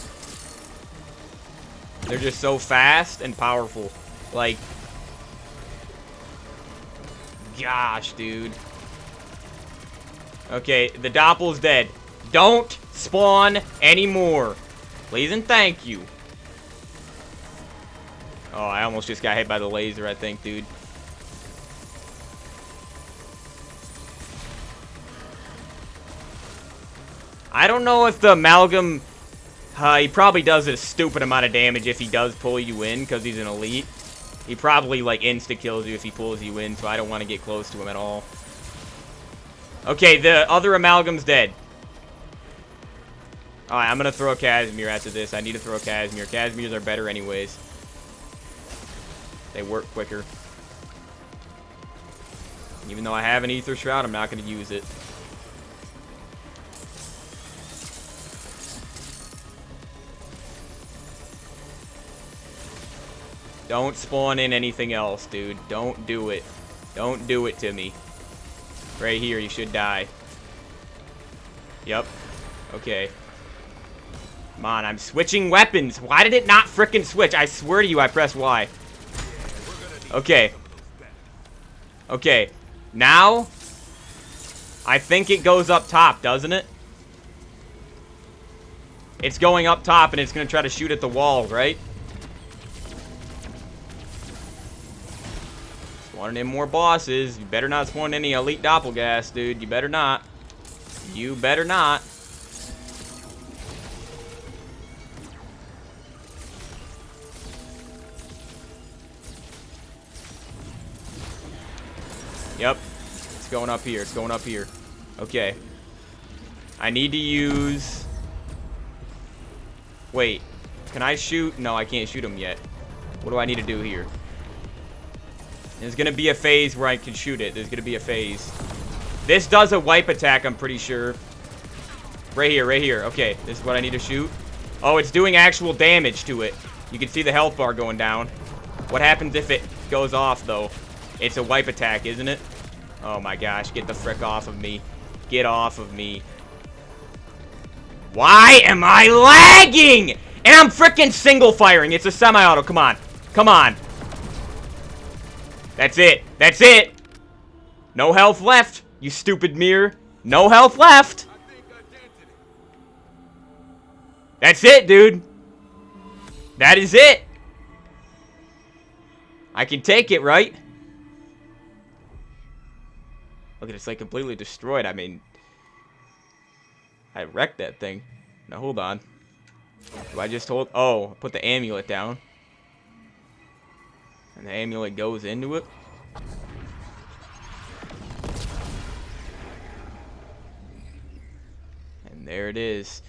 They're just so fast and powerful. Like, gosh, dude. Okay, the doppel's dead. Don't spawn anymore. Please and thank you. Oh, I almost just got hit by the laser, I think, dude. I don't know if the amalgam... he probably does a stupid amount of damage if he does pull you in, because he's an elite. He probably, like, insta-kills you if he pulls you in, so I don't want to get close to him at all. Okay, the other amalgam's dead. Alright, I'm going to throw a Casimir after this. I need to throw a Casimir. Casimirs are better anyways. They work quicker. Even though I have an Ether Shroud, I'm not going to use it. Don't spawn in anything else, dude. Don't do it. Don't do it to me. Right here, you should die. Yep. Okay. Come on, I'm switching weapons. Why did it not frickin' switch? I swear to you, I pressed Y. Okay. Okay. Now, I think it goes up top, doesn't it? It's going up top, and it's going to try to shoot at the wall, right? Spawning in more bosses. You better not spawn any elite doppelgas, dude. You better not. You better not. Yep. It's going up here. It's going up here. Okay. I need to use... Wait. Can I shoot? No, I can't shoot him yet. What do I need to do here? There's going to be a phase where I can shoot it. There's going to be a phase. This does a wipe attack, I'm pretty sure. Right here, right here. Okay, this is what I need to shoot. Oh, it's doing actual damage to it. You can see the health bar going down. What happens if it goes off, though? It's a wipe attack, isn't it? Oh my gosh, get the frick off of me. Get off of me. Why am I lagging? And I'm frickin' single firing. It's a semi-auto. Come on. Come on. That's it. That's it. No health left, you stupid mirror. No health left. That's it, dude. That is it. I can take it, right? Look at it, it's like completely destroyed. I mean, I wrecked that thing. Now, hold on. Do I just hold... Oh, put the amulet down. And the amulet goes into it. And there it is.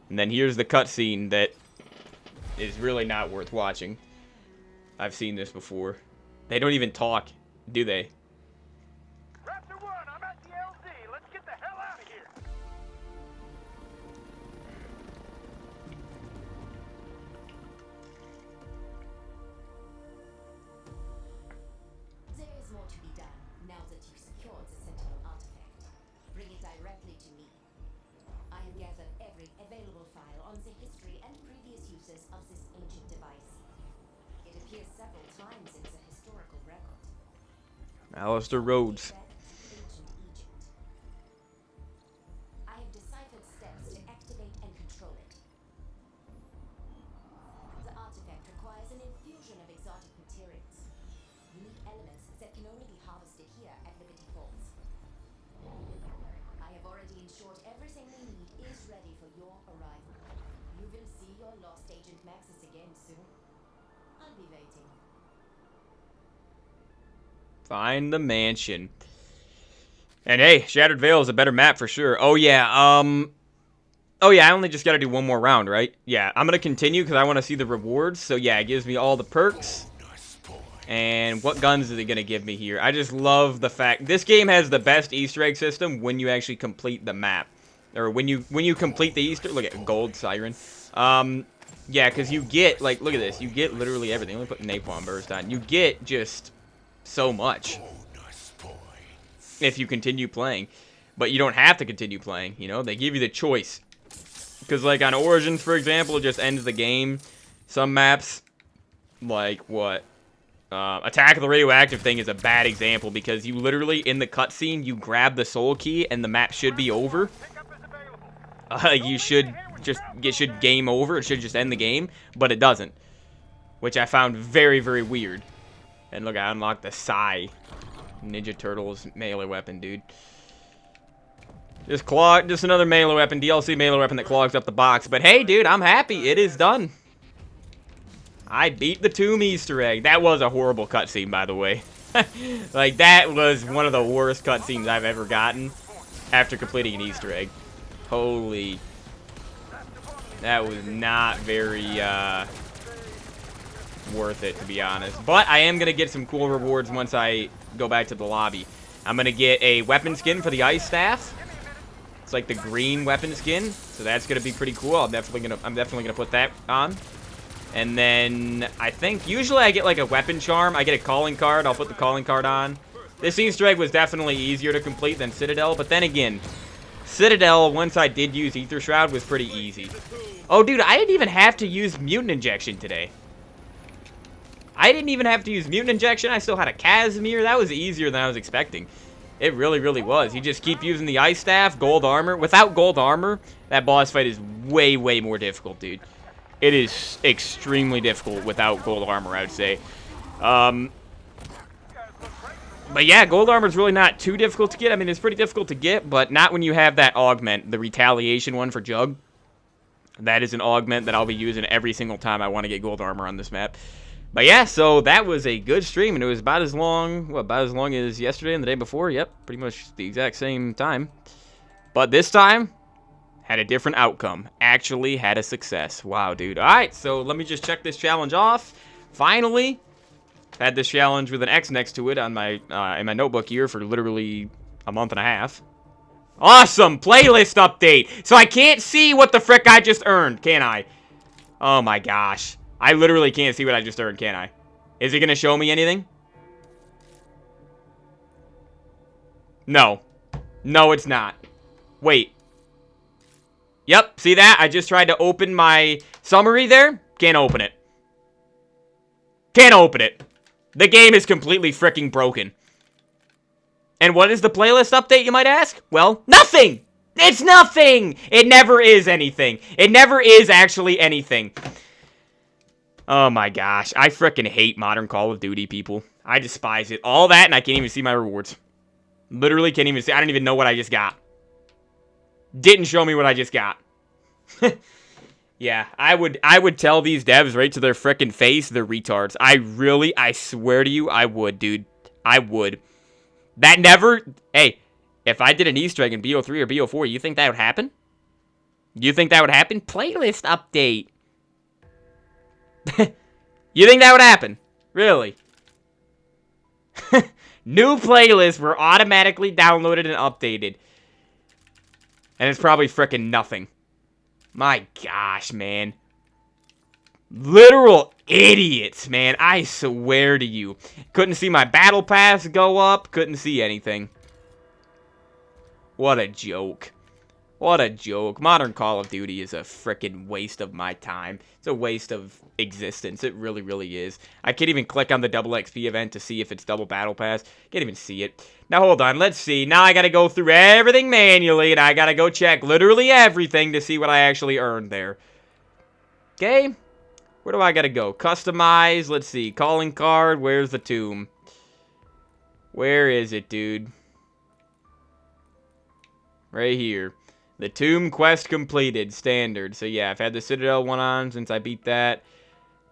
And then here's the cutscene that is really not worth watching. I've seen this before. They don't even talk, do they? Raptor 1, I'm at the LZ. Let's get the hell out of here. There is more to be done now that you've secured the Sentinel artifact. Bring it directly to me. I have gathered every available file on the history and previous uses of this ancient device. It appears several times in the historical record. Alistair Rhodes. Ancient Egypt. I have deciphered steps to activate and control it. The artifact requires an infusion of exotic materials. Unique elements that can only be harvested here at Liberty Falls. I have already ensured everything we need is ready for your arrival. You will see your lost agent Maxis again soon. I'll be waiting. Find the mansion. And hey, Shattered Vale is a better map for sure. Oh yeah, Oh, yeah, I only just got to do one more round, right? Yeah, I'm going to continue because I want to see the rewards. So, yeah, it gives me all the perks. And what guns is it going to give me here? I just love the fact... This game has the best Easter egg system when you actually complete the map. Or when you complete the Easter... Look at gold siren. Yeah, because you get... Like, look at this. You get literally everything. Let me put napalm burst on. You get just so much. If you continue playing. But you don't have to continue playing, you know? They give you the choice. Because, like, on Origins, for example, it just ends the game. Some maps, like, what? Attack of the Radioactive thing is a bad example because you literally, in the cutscene, you grab the soul key and the map should be over. It should game over. It should just end the game, but it doesn't. Which I found very, very weird. And look, I unlocked the Psy Ninja Turtles melee weapon, dude. Just another melee weapon, DLC melee weapon that clogs up the box. But hey, dude, I'm happy. It is done. I beat the Tomb Easter egg. That was a horrible cutscene, by the way. Like, that was one of the worst cutscenes I've ever gotten after completing an Easter egg. Holy. That was not very, worth it, to be honest. But I am going to get some cool rewards once I go back to the lobby. I'm going to get a weapon skin for the ice staff. It's like the green weapon skin, so that's gonna be pretty cool. I'm definitely gonna put that on. And then I think usually I get like a weapon charm. I get a calling card. I'll put the calling card on. This Easter egg was definitely easier to complete than Citadel, but then again, Citadel, once I did use Ether Shroud, was pretty easy. Oh, dude, I didn't even have to use Mutant Injection today. I didn't even have to use Mutant Injection. I still had a Casimir. That was easier than I was expecting. It really, really was. You just keep using the ice staff, gold armor. Without gold armor, that boss fight is way, way more difficult, dude. It is extremely difficult without gold armor, I would say. But yeah, gold armor is really not too difficult to get. I mean, it's pretty difficult to get, but not when you have that augment, the retaliation one for Jug. That is an augment that I'll be using every single time I want to get gold armor on this map. But yeah, so that was a good stream, and it was about as long, as yesterday and the day before. Yep, pretty much the exact same time. But this time, had a different outcome. Actually had a success. Wow, dude. Alright, so let me just check this challenge off. Finally, had this challenge with an X next to it on my in my notebook here for literally a month and a half. Awesome! Playlist update! So I can't see what the frick I just earned, can I? Oh my gosh. I literally can't see what I just earned, can I? Is it going to show me anything? No. No, it's not. Wait. Yep, see that? I just tried to open my summary there. Can't open it. Can't open it. The game is completely freaking broken. And what is the playlist update, you might ask? Well, nothing! It's nothing! It never is anything. It never is actually anything. Oh my gosh, I frickin' hate modern Call of Duty, people. I despise it. All that, and I can't even see my rewards. Literally can't even see. I don't even know what I just got. Didn't show me what I just got. Yeah, I would tell these devs right to their frickin' face, they're retards. I swear to you, I would, dude. I would. That never... Hey, if I did an Easter egg in BO3 or BO4, you think that would happen? You think that would happen? Playlist update. You think that would happen? Really? New playlists were automatically downloaded and updated. And it's probably frickin' nothing. My gosh, man. Literal idiots, man. I swear to you. Couldn't see my battle pass go up. Couldn't see anything. What a joke. What a joke. Modern Call of Duty is a frickin' waste of my time. It's a waste of existence. It really, really is. I can't even click on the double XP event to see if it's double battle pass. Can't even see it. Now, hold on. Let's see. Now I gotta go through everything manually, and I gotta go check literally everything to see what I actually earned there. Okay. Where do I gotta go? Customize. Let's see. Calling card. Where's the tomb? Where is it, dude? Right here. The tomb quest completed. Standard. So, yeah, I've had the Citadel one on since I beat that.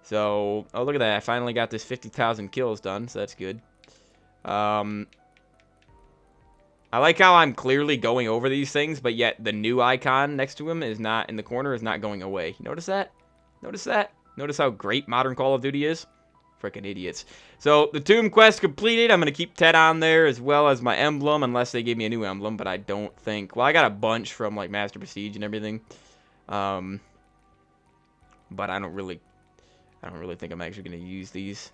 So, oh, look at that. I finally got this 50,000 kills done, so that's good. I like how I'm clearly going over these things, but yet the new icon next to him is not in the corner, is not going away. You notice that? Notice that? Notice how great modern Call of Duty is? Freaking idiots. So, the tomb quest completed. I'm going to keep Ted on there as well as my emblem, unless they gave me a new emblem, but I don't think... Well, I got a bunch from, like, Master Prestige and everything. But I don't really think I'm actually going to use these.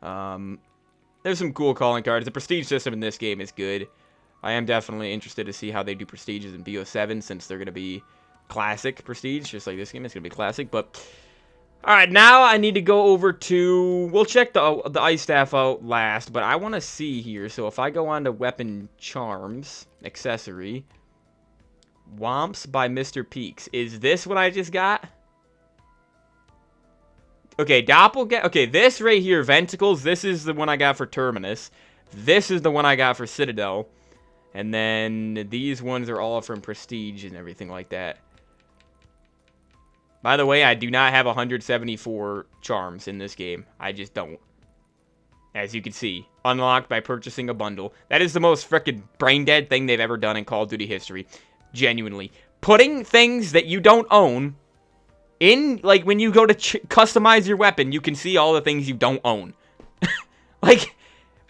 There's some cool calling cards. The Prestige system in this game is good. I am definitely interested to see how they do Prestiges in BO7, since they're going to be classic Prestige, just like this game. It's going to be classic, but... Alright, now I need to go over to... We'll check the Ice Staff out last, but I want to see here. So if I go on to Weapon Charms, Accessory, Womps by Mr. Peaks. Is this what I just got? Okay, Doppelganger... Okay, this right here, Venticles, this is the one I got for Terminus. This is the one I got for Citadel. And then these ones are all from Prestige and everything like that. By the way, I do not have 174 charms in this game. I just don't. As you can see, unlocked by purchasing a bundle. That is the most frickin' brain-dead thing they've ever done in Call of Duty history. Genuinely. Putting things that you don't own in, like, when you go to customize your weapon, you can see all the things you don't own. Like,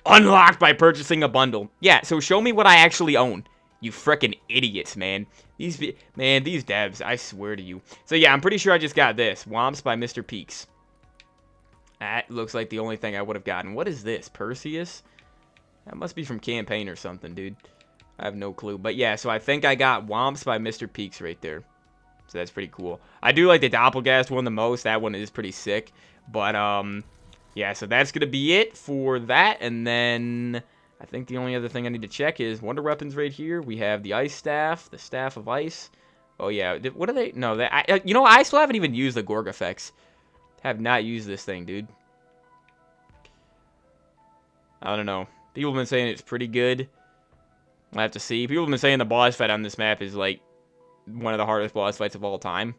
unlocked by purchasing a bundle. Yeah, so show me what I actually own. You frickin' idiots, man. These devs, I swear to you. So yeah, I'm pretty sure I just got this. Womps by Mr. Peaks. That looks like the only thing I would have gotten. What is this? Perseus? That must be from Campaign or something, dude. I have no clue. But yeah, so I think I got Womps by Mr. Peaks right there. So that's pretty cool. I do like the Doppelgast one the most. That one is pretty sick. But, yeah, so that's going to be it for that. And then... I think the only other thing I need to check is Wonder Weapons right here. We have the Ice Staff, the Staff of Ice. Oh, yeah. What are they? No, you know, I still haven't even used the Gorg effects. Have not used this thing, dude. I don't know. People have been saying it's pretty good. I'll have to see. People have been saying the boss fight on this map is, like, one of the hardest boss fights of all time.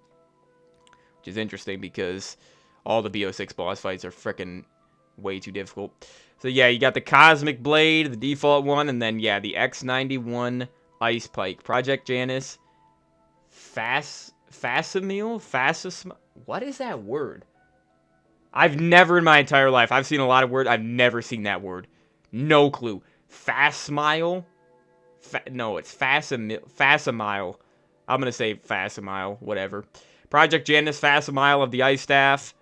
Which is interesting because all the BO6 boss fights are frickin' way too difficult. So yeah, you got the Cosmic Blade, the default one, and then yeah, the X91 Ice Pike. Project Janus. Fasimil? What is that word? I've never in my entire life, I've seen a lot of words, I've never seen that word. No clue. Fasmile? No, it's Fasimile. I'm gonna say Fasimile, whatever. Project Janus, Fasimile of the Ice Staff.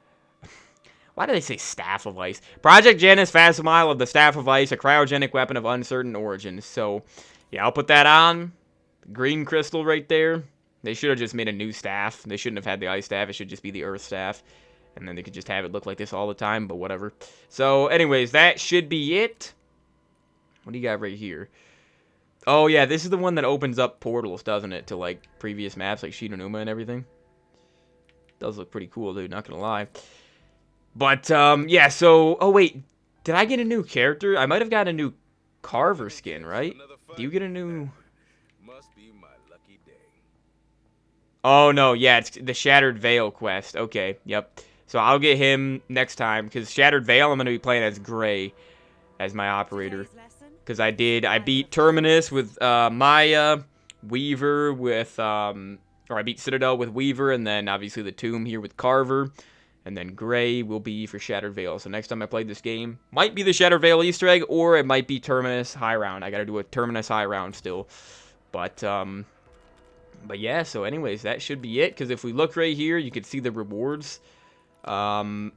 Why do they say Staff of Ice? Project Janus Fasimile of the Staff of Ice, a cryogenic weapon of uncertain origin. So, yeah, I'll put that on. Green crystal right there. They should have just made a new staff. They shouldn't have had the Ice Staff. It should just be the Earth Staff. And then they could just have it look like this all the time, but whatever. So, anyways, that should be it. What do you got right here? Oh, yeah, this is the one that opens up portals, doesn't it? To, like, previous maps, like Shidanuma and everything. Does look pretty cool, dude, not gonna lie. But, yeah, so... Oh, wait. Did I get a new character? I might have got a new Carver skin, right? Do you get a new... Must be my lucky day. Oh, no. Yeah, it's the Shattered Veil quest. Okay, yep. So I'll get him next time, because Shattered Veil, I'm going to be playing as Gray, as my operator. Because I beat Terminus with Maya, Weaver with... or I beat Citadel with Weaver, and then obviously the Tomb here with Carver. And then Gray will be for Shattered Veil. So next time I play this game, might be the Shattered Veil Easter egg, or it might be Terminus High Round. I gotta do a Terminus High Round still. But yeah, so anyways, that should be it. Because if we look right here, you can see the rewards. So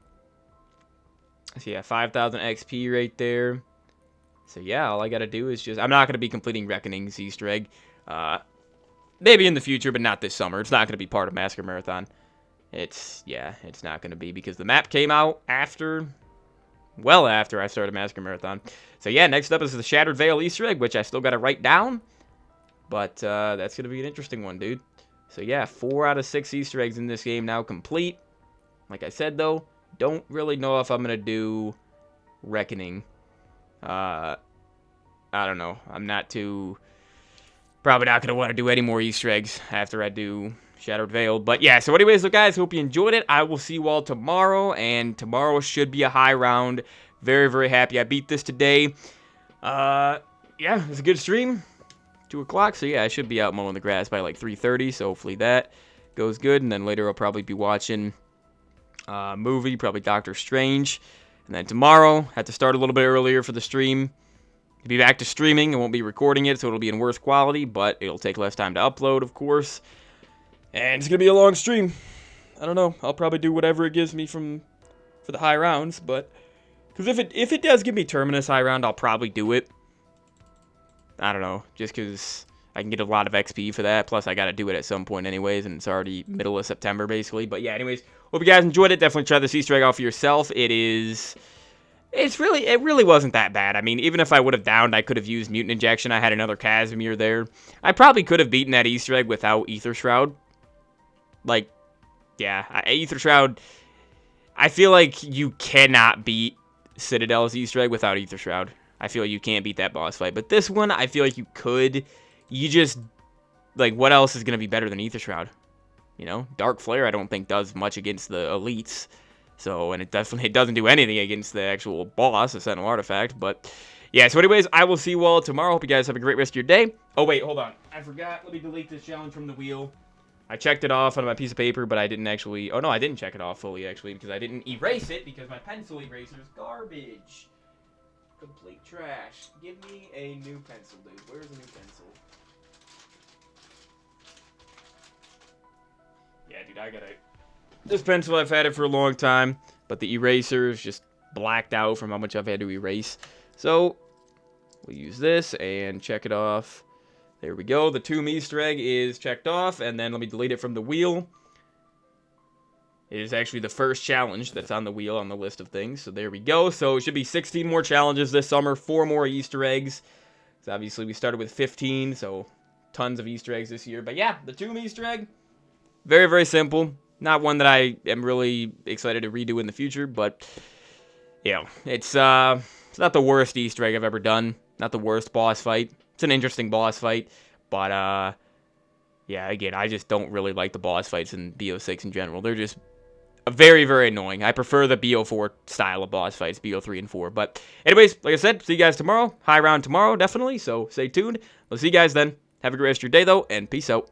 yeah, 5,000 XP right there. So yeah, all I gotta do is just... I'm not gonna be completing Reckoning's Easter egg. Maybe in the future, but not this summer. It's not gonna be part of Massacre Marathon. It's not going to be because the map came out after, well after I started Massacre Marathon. So yeah, next up is the Shattered Veil Easter egg, which I still got to write down. But that's going to be an interesting one, dude. So yeah, 4 out of 6 Easter eggs in this game now complete. Like I said, though, don't really know if I'm going to do Reckoning. I don't know. I'm not too... Probably not going to want to do any more Easter eggs after I do... Shattered Veil. But yeah, so anyways, look guys, hope you enjoyed it. I will see you all tomorrow, and tomorrow should be a high round. Very, very happy I beat this today. Yeah, it was a good stream. 2 o'clock. So yeah, I should be out mowing the grass by like 3:30. So hopefully that goes good. And then later I'll probably be watching a movie, probably Doctor Strange. And then tomorrow, have to start a little bit earlier for the stream. To be back to streaming, I won't be recording it, so it'll be in worse quality, but it'll take less time to upload, of course. And it's gonna be a long stream. I don't know. I'll probably do whatever it gives me for the high rounds, but because if it does give me Terminus high round, I'll probably do it. I don't know, just because I can get a lot of XP for that. Plus, I got to do it at some point anyways, and it's already middle of September, basically. But yeah, anyways, hope you guys enjoyed it. Definitely try this Easter egg out for yourself. It really wasn't that bad. I mean, even if I would have downed, I could have used Mutant Injection. I had another Casimir there. I probably could have beaten that Easter egg without Aether Shroud. Like, yeah, Aether Shroud, I feel like you cannot beat Citadel's Easter egg without Aether Shroud. I feel like you can't beat that boss fight. But this one, I feel like you could. You just, like, what else is going to be better than Aether Shroud? You know, Dark Flare I don't think does much against the elites. So, and it doesn't do anything against the actual boss, the Sentinel Artifact. But, yeah, so anyways, I will see you all tomorrow. Hope you guys have a great rest of your day. Oh, wait, hold on. I forgot. Let me delete this challenge from the wheel. I checked it off on my piece of paper, but I didn't actually... Oh, no, I didn't check it off fully, actually, because I didn't erase it, because my pencil eraser is garbage. Complete trash. Give me a new pencil, dude. Where's a new pencil? Yeah, dude, I got it. This pencil, I've had it for a long time, but the eraser is just blacked out from how much I've had to erase. So, we'll use this and check it off. There we go. The Tomb Easter egg is checked off, and then let me delete it from the wheel. It is actually the first challenge that's on the wheel on the list of things. So there we go. So it should be 16 more challenges this summer, 4 more Easter eggs. So obviously we started with 15, so tons of Easter eggs this year. But yeah, the Tomb Easter egg, very, very simple. Not one that I am really excited to redo in the future, but you know, it's not the worst Easter egg I've ever done. Not the worst boss fight. It's an interesting boss fight, but yeah, again, I just don't really like the boss fights in BO6 in general. They're just very, very annoying. I prefer the BO4 style of boss fights, BO3 and 4. But anyways, like I said, see you guys tomorrow. High round tomorrow, definitely, so stay tuned. We'll see you guys then. Have a great rest of your day, though, and peace out.